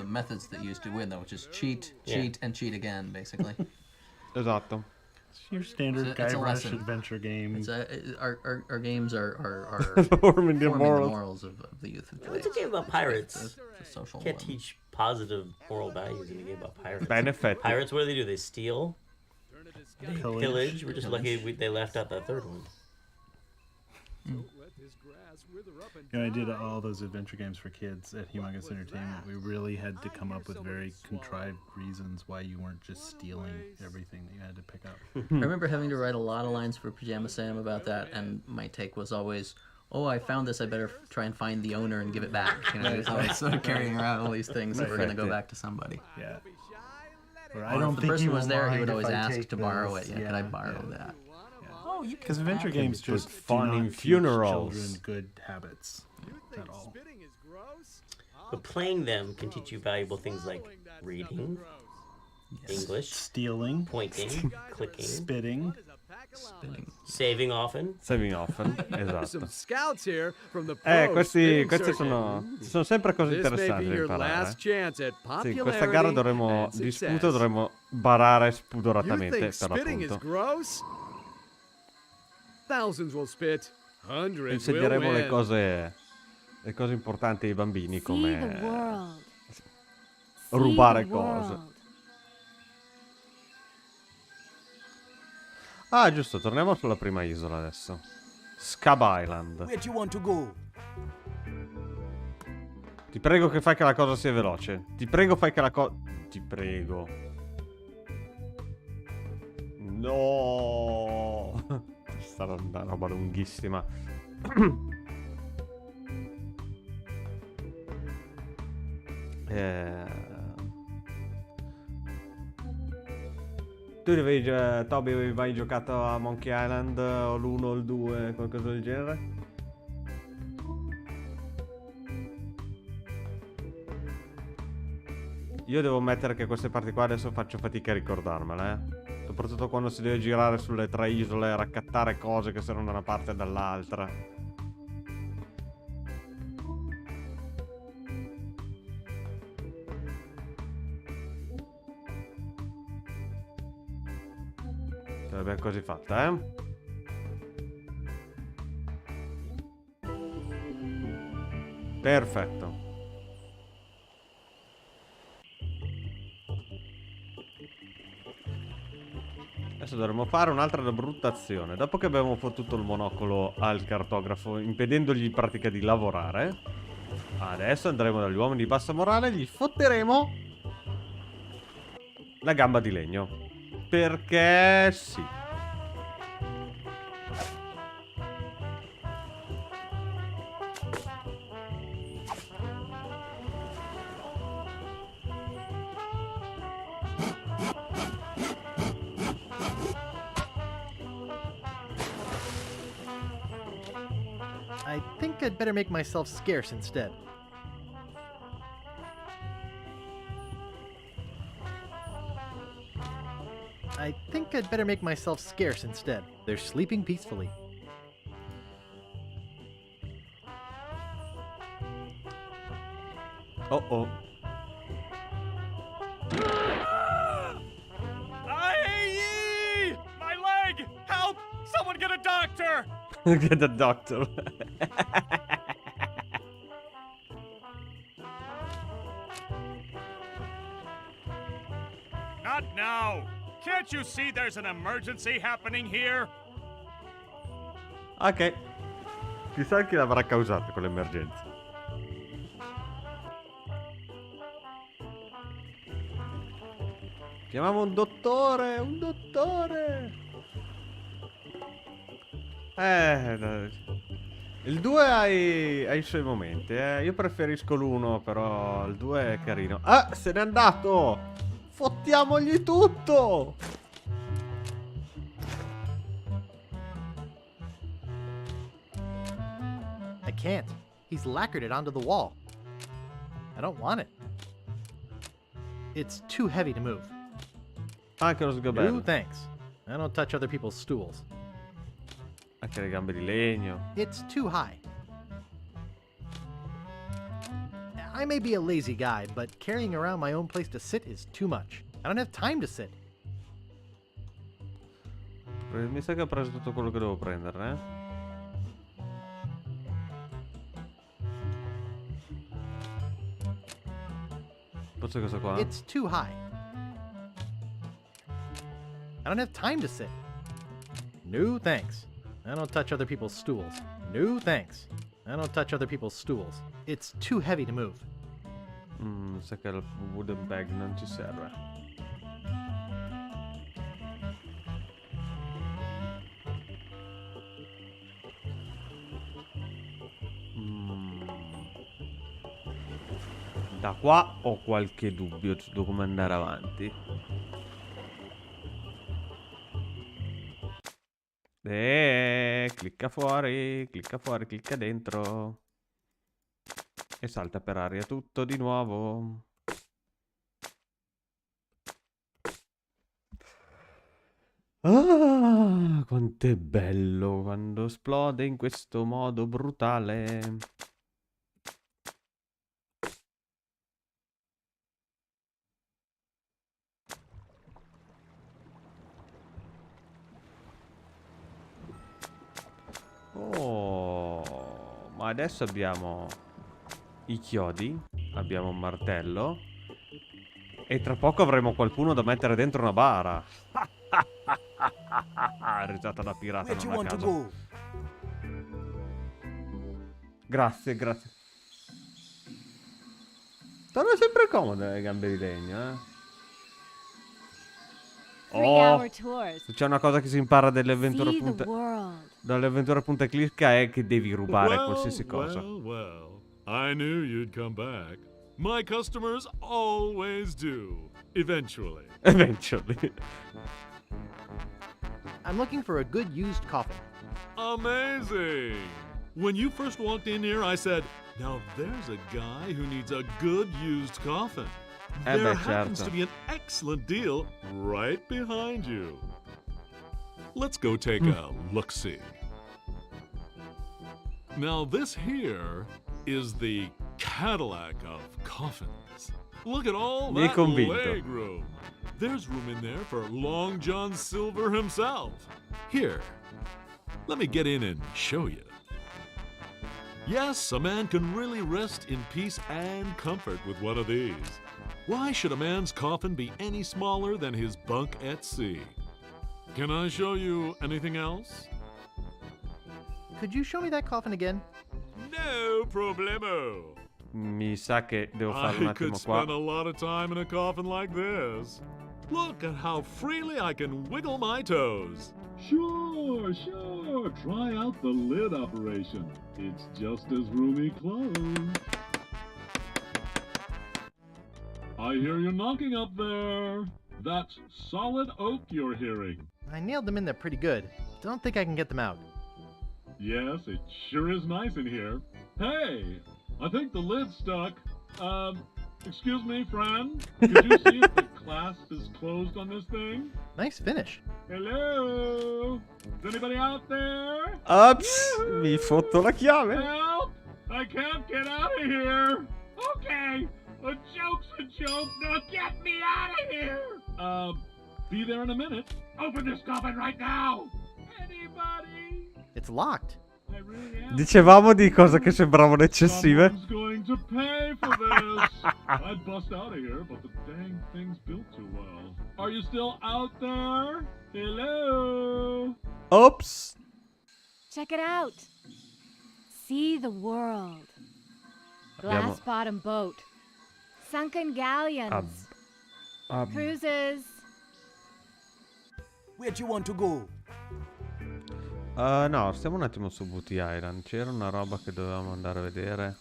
methods that you used to win though, which is cheat, and cheat again, basically. Esatto. It's your standard Guybrush adventure game. It's our games are forming the morals of the youth. It's a game about pirates. It's a social. You can't teach positive moral values in a game about pirates. Benefit. Pirates, what do? They steal. They pillage. We're just lucky they left out that third one. You know, I did all those adventure games for kids at Humongous Entertainment. We really had to come up with very contrived reasons why you weren't just stealing everything that you had to pick up. I remember having to write a lot of lines for Pajama Sam about that, and my take was always, "Oh, I found this. I better try and find the owner and give it back." You know, so I was carrying around all these things that were going to go back to somebody. Yeah. Or I don't if the person was there, he would always ask to borrow it. Yeah, could I borrow that? Because adventure games just fun in teach funerals. children good habits at all. But playing them can teach you valuable things like reading, English, stealing, pointing, clicking, spitting, saving often. Esatto. Some scouts here from the questi sono sempre cose This may interessanti be da your imparare. last chance at Sì, questa gara dovremo popularity di and sputo success. dovremo barare You spudoratamente think per spitting is l'appunto. gross? Thousands will spit, hundreds will Insegneremo win. le cose importanti ai bambini See the come world. rubare See the cose. world. Ah, giusto, torniamo sulla prima isola adesso. Scabb Island. Where do you want to go? Ti prego che fai che la cosa sia veloce. Ti prego fai che la cosa... Ti prego. No. Sarà una roba lunghissima. Tu Toby avevi mai giocato a Monkey Island o l'1 o il 2, qualcosa del genere? Io devo ammettere che queste parti qua adesso faccio fatica a ricordarmele, soprattutto quando si deve girare sulle 3 isole e raccattare cose che sono da una parte e dall'altra. Ce l'abbiamo quasi fatta, Perfetto. Adesso dovremmo fare un'altra brutta azione. Dopo che abbiamo fottuto il monocolo al cartografo, impedendogli in pratica di lavorare, adesso andremo dagli uomini di bassa morale e gli fotteremo la gamba di legno. Perché sì. I think I'd better make myself scarce instead. I think I'd better make myself scarce instead. They're sleeping peacefully. Oh. Aye! My leg! Help! Someone get a doctor! Get the doctor. Not now! Can't you see there's an emergency happening here? Ok. Chissà chi l'avrà causata quell'emergenza. Chiamiamo un dottore, il 2 ha i suoi momenti, Io preferisco l'1, però il 2 è carino. Ah, se n'è andato! Fottiamogli tutto! I can't. He's lacquered it onto the wall. I don't want it. It's too heavy to move. Anche lo sgabello. No, thanks. I don't touch other people's stools. Anche le gambe di legno. It's too high. I may be a lazy guy, but carrying around my own place to sit is too much. I don't have time to sit. Mi sa che ho preso tutto quello che devo prendere, eh? Forse questo qua? It's too high. I don't have time to sit. No thanks. I don't touch other people's stools. No thanks. I don't touch other people's stools. It's too heavy to move. Sa che il wooden bag non ci serve. Da qua ho qualche dubbio su come andare avanti. Clicca fuori, clicca dentro. E salta per aria tutto di nuovo. Ah, quanto è bello quando esplode in questo modo brutale. Oh, ma adesso abbiamo i chiodi, abbiamo un martello e tra poco avremo qualcuno da mettere dentro una bara. Risata da pirata non a caso. Grazie, grazie. Sono sempre comode le gambe di legno, eh. Oh, se c'è una cosa che si impara dalle avventure punta e clicca è che devi rubare qualsiasi cosa. Well, I knew you'd come back. My customers always do. Eventually. Eventually. I'm looking for a good used coffin. Amazing! When you first walked in here, I said, now there's a guy who needs a good used coffin. There happens to be an excellent deal right behind you. Let's go take a look-see. Now this here is the Cadillac of coffins. Look at all that leg room. There's room in there for Long John Silver himself. Here, let me get in and show you. Yes, a man can really rest in peace and comfort with one of these. Why should a man's coffin be any smaller than his bunk at sea? Can I show you anything else? Could you show me that coffin again? No problemo. Mi sa che devo fare un I attimo could qua. spend a lot of time in a coffin like this. Look at how freely I can wiggle my toes. Sure. Try out the lid operation. It's just as roomy closed. I hear you knocking up there. That's solid oak you're hearing. I nailed them in there pretty good. Don't think I can get them out. Yes, it sure is nice in here. Hey, I think the lid's stuck. Excuse me, friend. Could you see if the clasp is closed on this thing? Nice finish. Hello? Is anybody out there? Ups, mi fotto la chiave. Help! I can't get out of here. Okay, a joke's a joke. Now get me out of here. Be there in a minute. Open this coffin right now. Anybody? It's locked. I really am. Dicevamo di cose che sembravano eccessive. Someone's going to pay for this. I'd bust out of here, but the dang thing's built too well. Are you still out there? Hello? Oops. Check it out. See the world. Glass bottom boat. Sunken galleons. Cruises. Where do you want to go? No, stiamo un attimo su Booty Island. C'era una roba che dovevamo andare a vedere.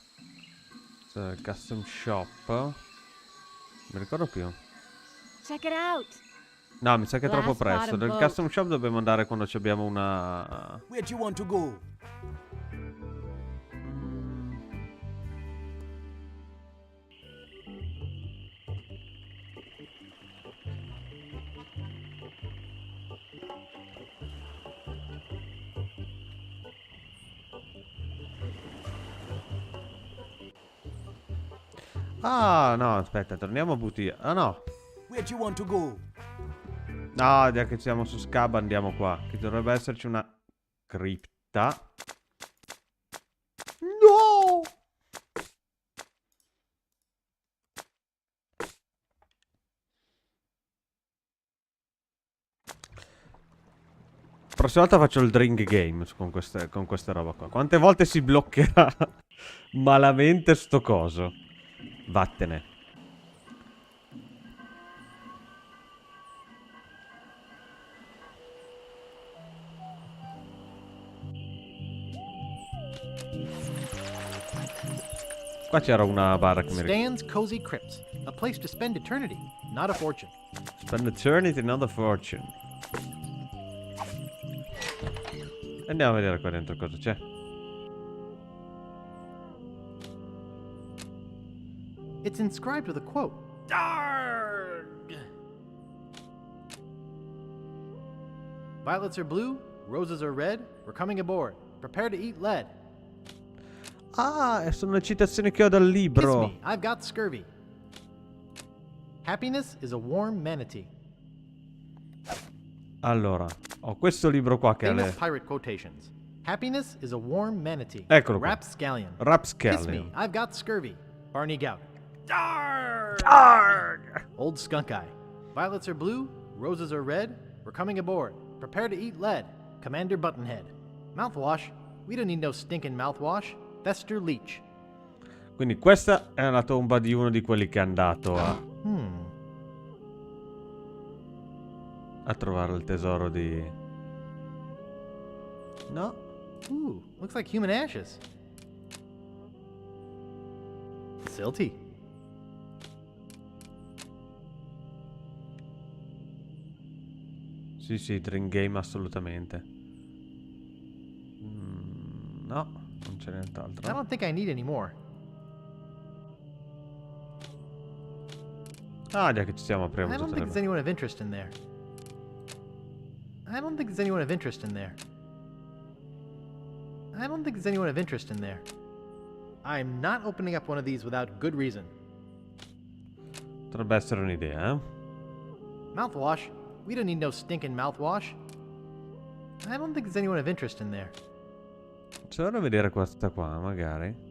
Custom shop. Non mi ricordo più. Check it out. No, mi sa che è troppo presto. Nel custom shop dobbiamo andare quando abbiamo una... Where do you want to go? Ah, no, aspetta, torniamo a Butia. Ah, no. Where do you want to go? No, già che siamo su Scabb andiamo qua. Che dovrebbe esserci una cripta. No! Prossima volta faccio il drink game con questa roba qua. Quante volte si bloccherà malamente sto coso? Vattene. Qua c'era una barca che mi ricordo. Stan's Cozy Crypts. A place to spend eternity, not a fortune. Spend eternity, not a fortune. Andiamo a vedere qua dentro cosa c'è. It's inscribed with a quote. Darg! Violets are blue, roses are red. We're coming aboard. Prepare to eat lead. Ah, sono le citazioni che ho dal Kiss libro. me, I've got scurvy. Happiness is a warm manatee. Allora, ho questo libro qua che ha Famous le... pirate quotations. Happiness is a warm manatee. Eccolo qua. Rapscallion. Kiss Rapscallion. me, I've got scurvy. Barney Gout. Darg! Old Skunk Eye. Violets are blue, roses are red. We're coming aboard. Prepare to eat lead. Commander Buttonhead. Mouthwash. We don't need no stinking mouthwash. Fester Leech. Quindi questa è la tomba di uno di quelli che è andato a trovare il tesoro di... No. Ooh, looks like human ashes. Silty. Sì, sì, drink game assolutamente. No, non c'è nient'altro. I don't think I need any more. Ah, già che ci siamo, apriamo I don't tutte think le... there's anyone of interest in there. I don't think there's anyone of interest in there. I don't think there's anyone of interest in there. I'm not opening up one of these without good reason. Potrebbe essere un'idea, eh? Mouthwash. We don't need no stinking mouthwash. I don't think there's anyone of interest in there. C'è da vedere questa qua, magari.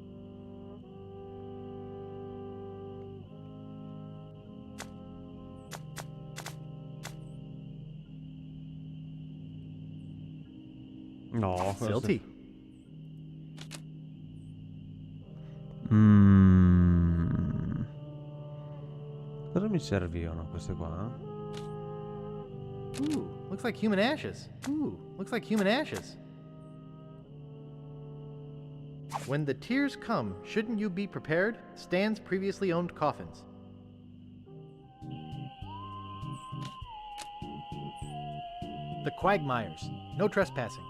No, Silty. Cosa mi servivano queste qua? Ooh, looks like human ashes. Ooh, looks like human ashes. When the tears come, shouldn't you be prepared? Stan's previously owned coffins. The Quagmires. No trespassing.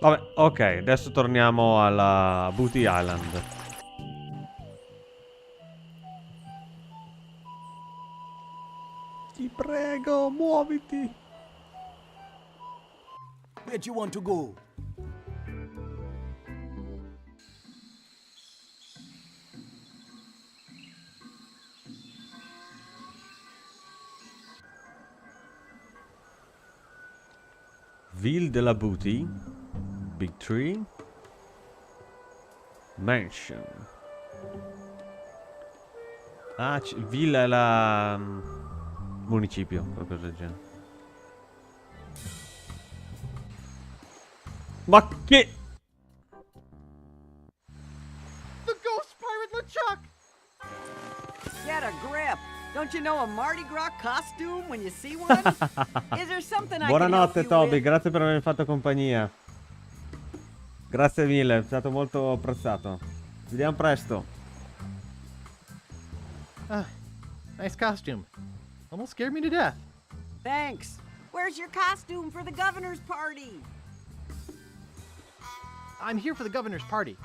Vabbè, ok, adesso torniamo alla Booty Island. Ti prego, muoviti. Where do you want to go? Ville de la Booty. Big Tree. Mansion. Ah, Villa è la... municipio, qualcosa del genere. Ma che... The ghost pirate LeChuck! Get a grip! Don't you know a Mardi Gras costume when you see one? Is there something I can help Buonanotte you Toby, with? grazie per avermi fatto compagnia. Grazie mille, è stato molto apprezzato. Ci vediamo presto. Ah, nice costume. Almost scared me to death. Thanks. Where's your costume for the governor's party? I'm here for the governor's party.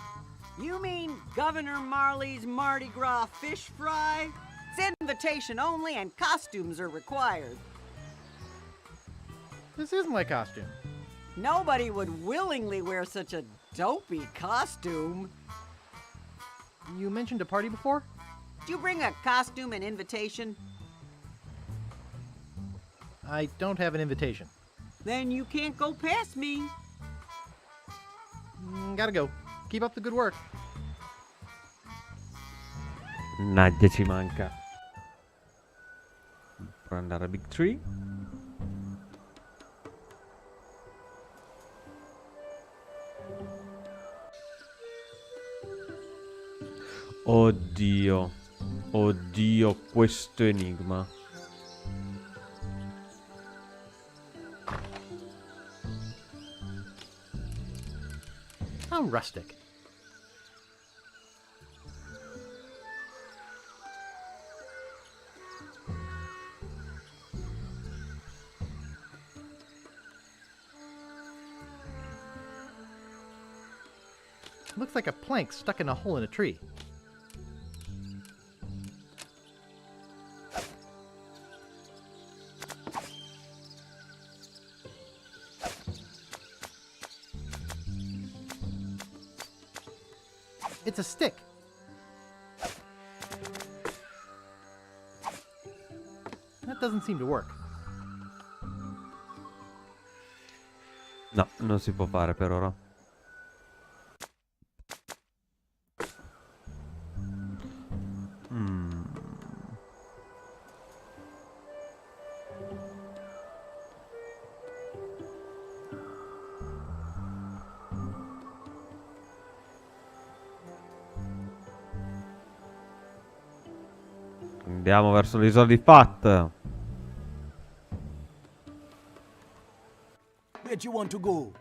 You mean Governor Marley's Mardi Gras fish fry? It's invitation only and costumes are required. This is my costume. Nobody would willingly wear such a dopey costume. You mentioned a party before? Did you bring a costume and invitation? I don't have an invitation. Then you can't go past me. Gotta go. Keep up the good work. Nadia ci manca. Per andare a Big Tree. Oddio. Oddio, questo enigma. How rustic. Looks like a plank stuck in a hole in a tree. It's a stick. That doesn't seem to work. No, non si può fare per ora. Andiamo verso l'isola di Phatt. Where do you want to go?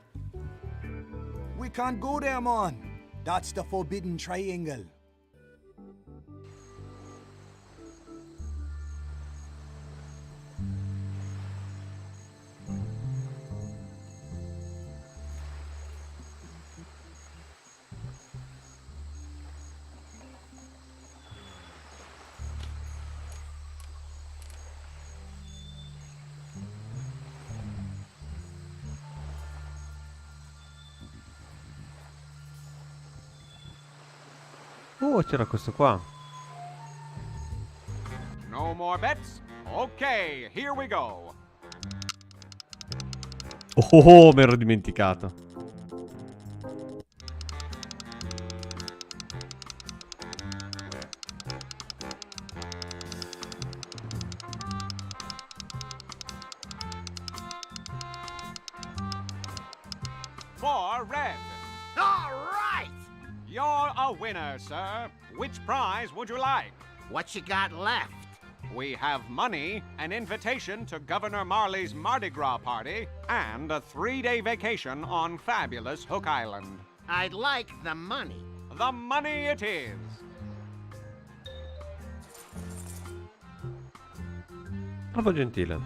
We can't go there, man. That's the forbidden triangle. Oh, c'era questo qua. No more bets? Okay, here we go. Oh, mi ero dimenticato. For red. All right! You're a winner, sir. Which prize would you like? What you got left? We have money, an invitation to Governor Marley's Mardi Gras party, and a 3-day vacation on fabulous Hook Island. I'd like the money. The money it is. Troppo gentile.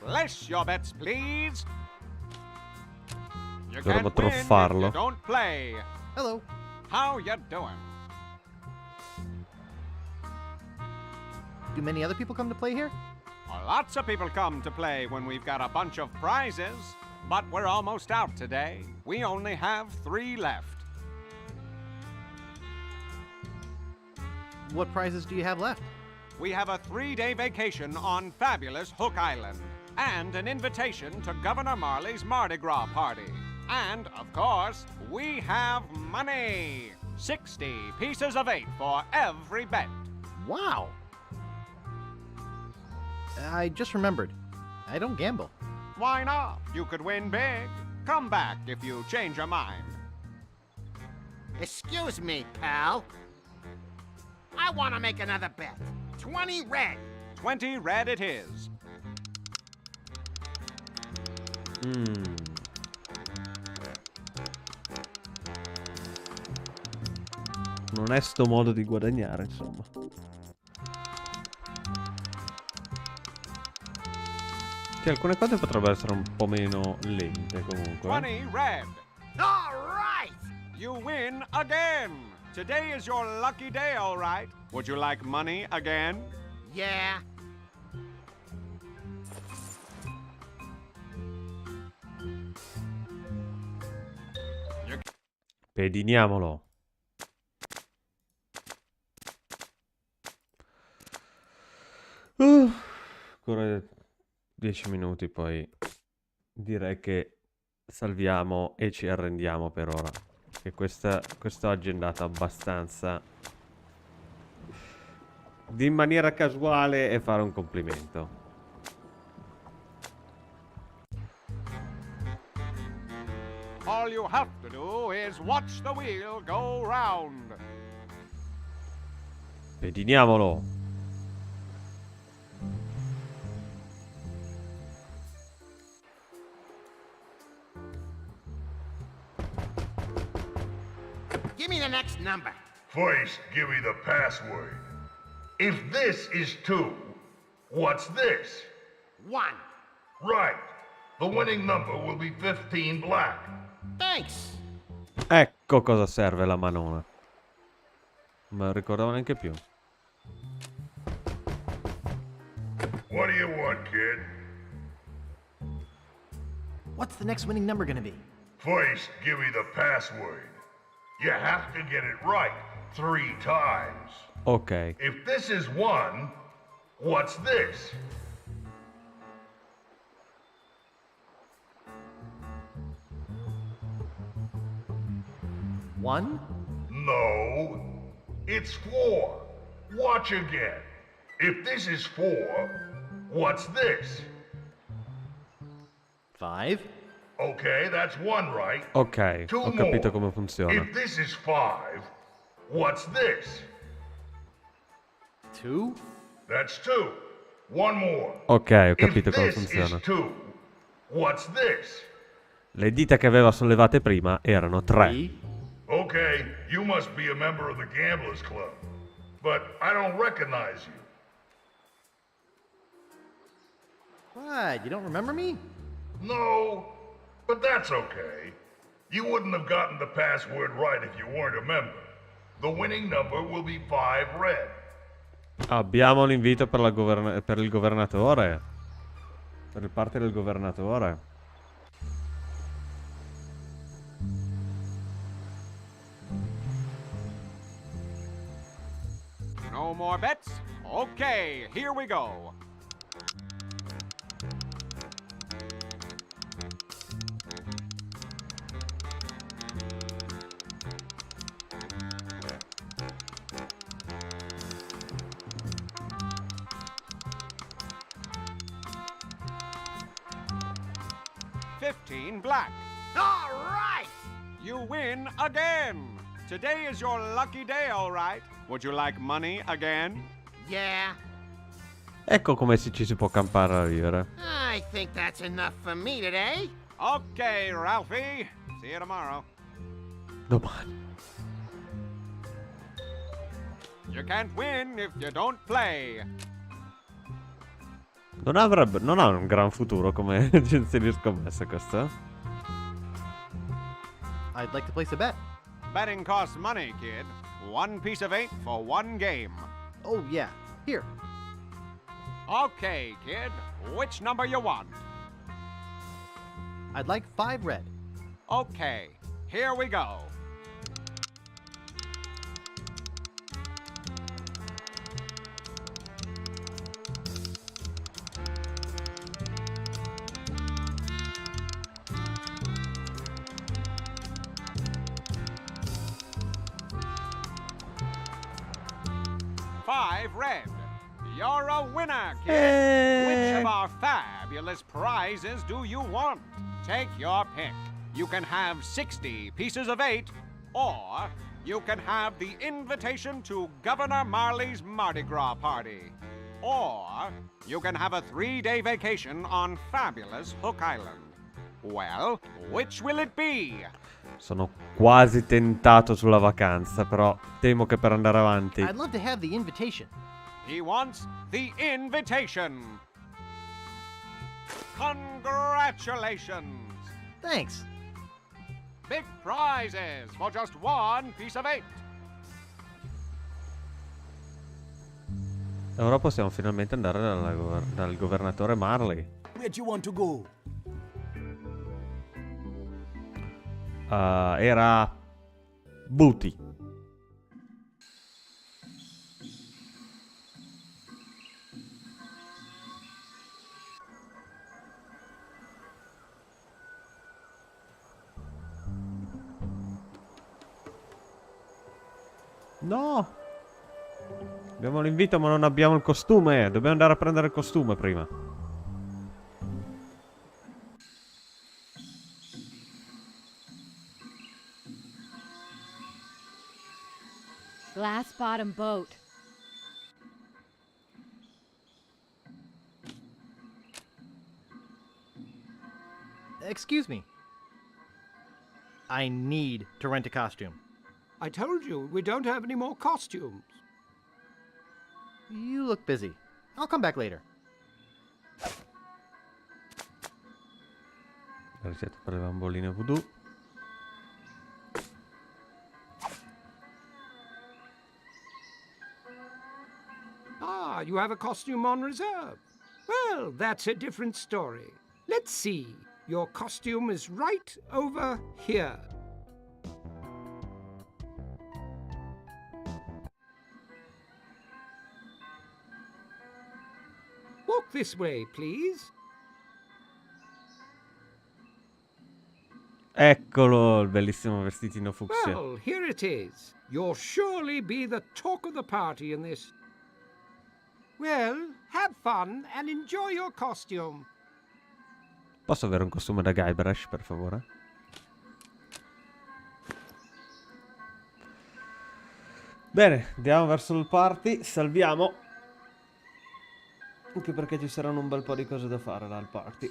Place your bets, please. You Dovremmo can't win if truffarlo. you don't play. Hello. How you doing? Do many other people come to play here? Well, lots of people come to play when we've got a bunch of prizes, but we're almost out today. We only have 3 left. What prizes do you have left? We have a 3-day vacation on fabulous Hook Island, and an invitation to Governor Marley's Mardi Gras party. And, of course, we have money. 60 pieces of 8 for every bet. Wow. I just remembered. I don't gamble. Why not? You could win big. Come back if you change your mind. Excuse me, pal. I want to make another bet. 20 red. 20 red it is. Un onesto modo di guadagnare, insomma. Sì, alcune cose potrebbero essere un po' meno lente comunque. 20 red. All right! You win again. Today is your lucky day, all right. Would you like money again? Yeah. Pediniamolo. Ancora 10 minuti, poi direi che salviamo e ci arrendiamo per ora. Che quest'oggi è andata abbastanza in maniera casuale, e fare un complimento. All you have to do is watch the wheel go round. Pediniamolo. Give me the next number. First, give me the password. If this is 2, what's this? 1. Right. The winning number will be 15 black. Thanks. Ecco cosa serve la manona. Non me lo ricordavo neanche più. What do you want, kid? What's the next winning number gonna be? First, give me the password. You have to get it right 3 times. Ok. If this is 1, what's this? One? No, it's 4. Watch again. If this is 4, what's this? 5? Okay, that's 1 right. Ok, 2 ho capito more. come funziona. If this is 5, what's this? 2? That's 2. 1 more. Ok, ho capito If come this funziona. is 2, what's this? Le dita che aveva sollevate prima erano 3. Okay, you must be a member of the Gamblers Club, but I don't recognize you. What? You don't remember me? No, but that's okay. You wouldn't have gotten the password right if you weren't a member. The winning number will be 5 red. Abbiamo l'invito per il governatore. Per il parte del governatore. No more bets? Okay, here we go. $15 black. All right! You win again. Today is your lucky day, all right. Would you like money again? Yeah, Ecco come ci si può campare a vivere. I think that's enough for me today. Okay, Ralphie. See you tomorrow. Domani. You can't win if you don't play. Non ha un gran futuro come agenzia di scommesse questo. I'd like to place a bet. Betting costs money, kid. 1 piece of 8 for 1 game. Oh, yeah. Here. Okay, kid. Which number you want? I'd like 5 red. Okay, here we go. $5 red. You're a winner, kid. Which of our fabulous prizes do you want? Take your pick. You can have 60 pieces of 8, or you can have the invitation to Governor Marley's Mardi Gras party. Or you can have a 3-day vacation on fabulous Hook Island. Well, which will it be? Sono quasi tentato sulla vacanza, però temo che per andare avanti. I'd love to have the invitation. He wants the invitation. Congratulations. Thanks. Big prizes for just 1 piece of 8. Ora possiamo finalmente andare dal governatore Marley. Where do you want to go? Era Booty. No! Abbiamo l'invito ma non abbiamo il costume. Dobbiamo andare a prendere il costume prima. Glass bottom boat. Excuse me. I need to rent a costume. I told you, we don't have any more costumes. You look busy. I'll come back later. La ricetta per le bamboline voodoo. Ah, you have a costume on reserve. Well, that's a different story. Let's see. Your costume is right over here. Walk this way, please. Eccolo, il bellissimo vestitino fucsia. Well, here it is. You'll surely be the talk of the party in this. Well, have fun and enjoy your costume. Posso avere un costume da Guybrush, per favore? Bene, andiamo verso il party, salviamo. Anche perché ci saranno un bel po' di cose da fare là al party.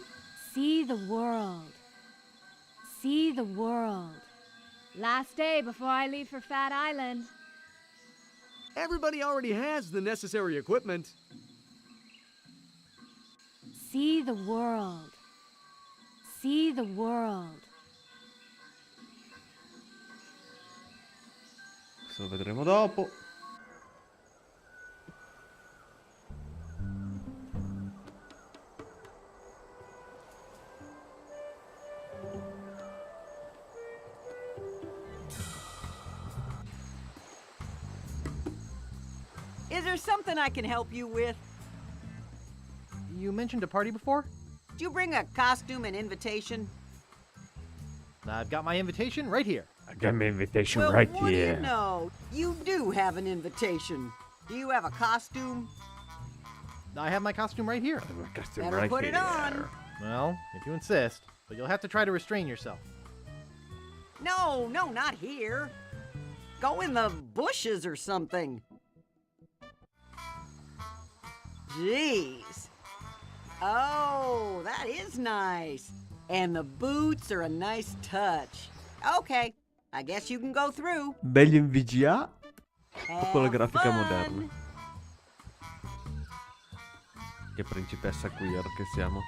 See the world. See the world. Last day before I leave for Phatt Island. Everybody already has the necessary equipment. See the world. See the world. Questo lo vedremo dopo. Is there something I can help you with? You mentioned a party before? Did you bring a costume and invitation? I've got my invitation right here. I got my invitation Well, right what here. do you know? You do have an invitation. Do you have a costume? I have my costume right here. Better put it on. Well, if you insist, but you'll have to try to restrain yourself. No, not here. Go in the bushes or something. Jeez. Oh, that is nice. And the boots are a nice touch. Okay, I guess you can go through. Meglio in VGA o con la Have grafica fun. moderna? Che principessa queer che siamo.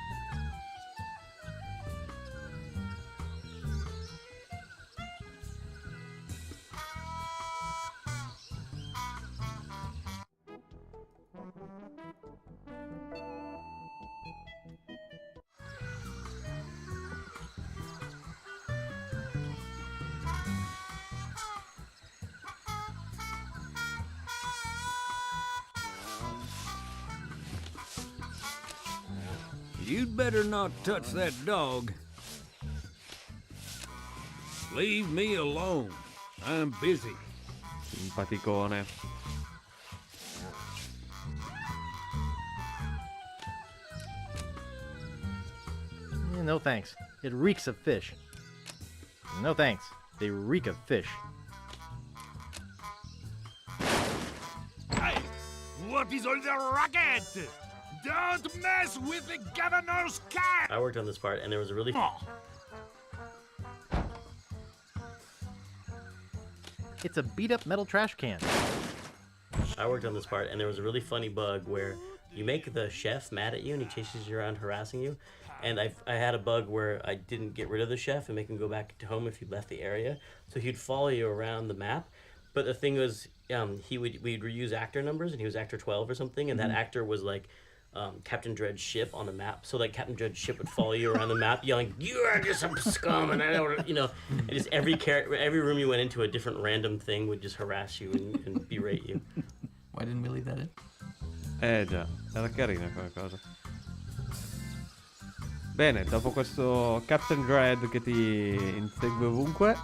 You'd better not touch that dog. Leave me alone. I'm busy. Simpaticone. No thanks. It reeks of fish. No thanks. They reek of fish. Hey, what is all the racket? Don't mess with the governor's cat! I worked on this part, and there was a really... It's a beat-up metal trash can. I worked on this part, and there was a really funny bug where you make the chef mad at you, and he chases you around harassing you. And I had a bug where I didn't get rid of the chef and make him go back to home if you left the area. So he'd follow you around the map. But the thing was, we'd reuse actor numbers, and he was actor 12 or something, and that actor was like Captain Dredd's ship on the map. So like Captain Dredd's ship would follow you around the map, yelling, "You are just some scum!" And I don't, and just every room you went into, a different random thing would just harass you and berate you. Why didn't we leave that in? Già, era carina quella cosa. Bene, dopo questo Captain Dredd che ti insegue ovunque,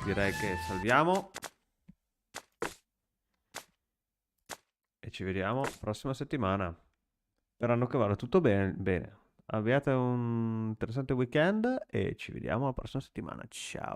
direi che salviamo. E ci vediamo prossima settimana. Sperando che vada tutto bene. Abbiate un interessante weekend e ci vediamo la prossima settimana. Ciao.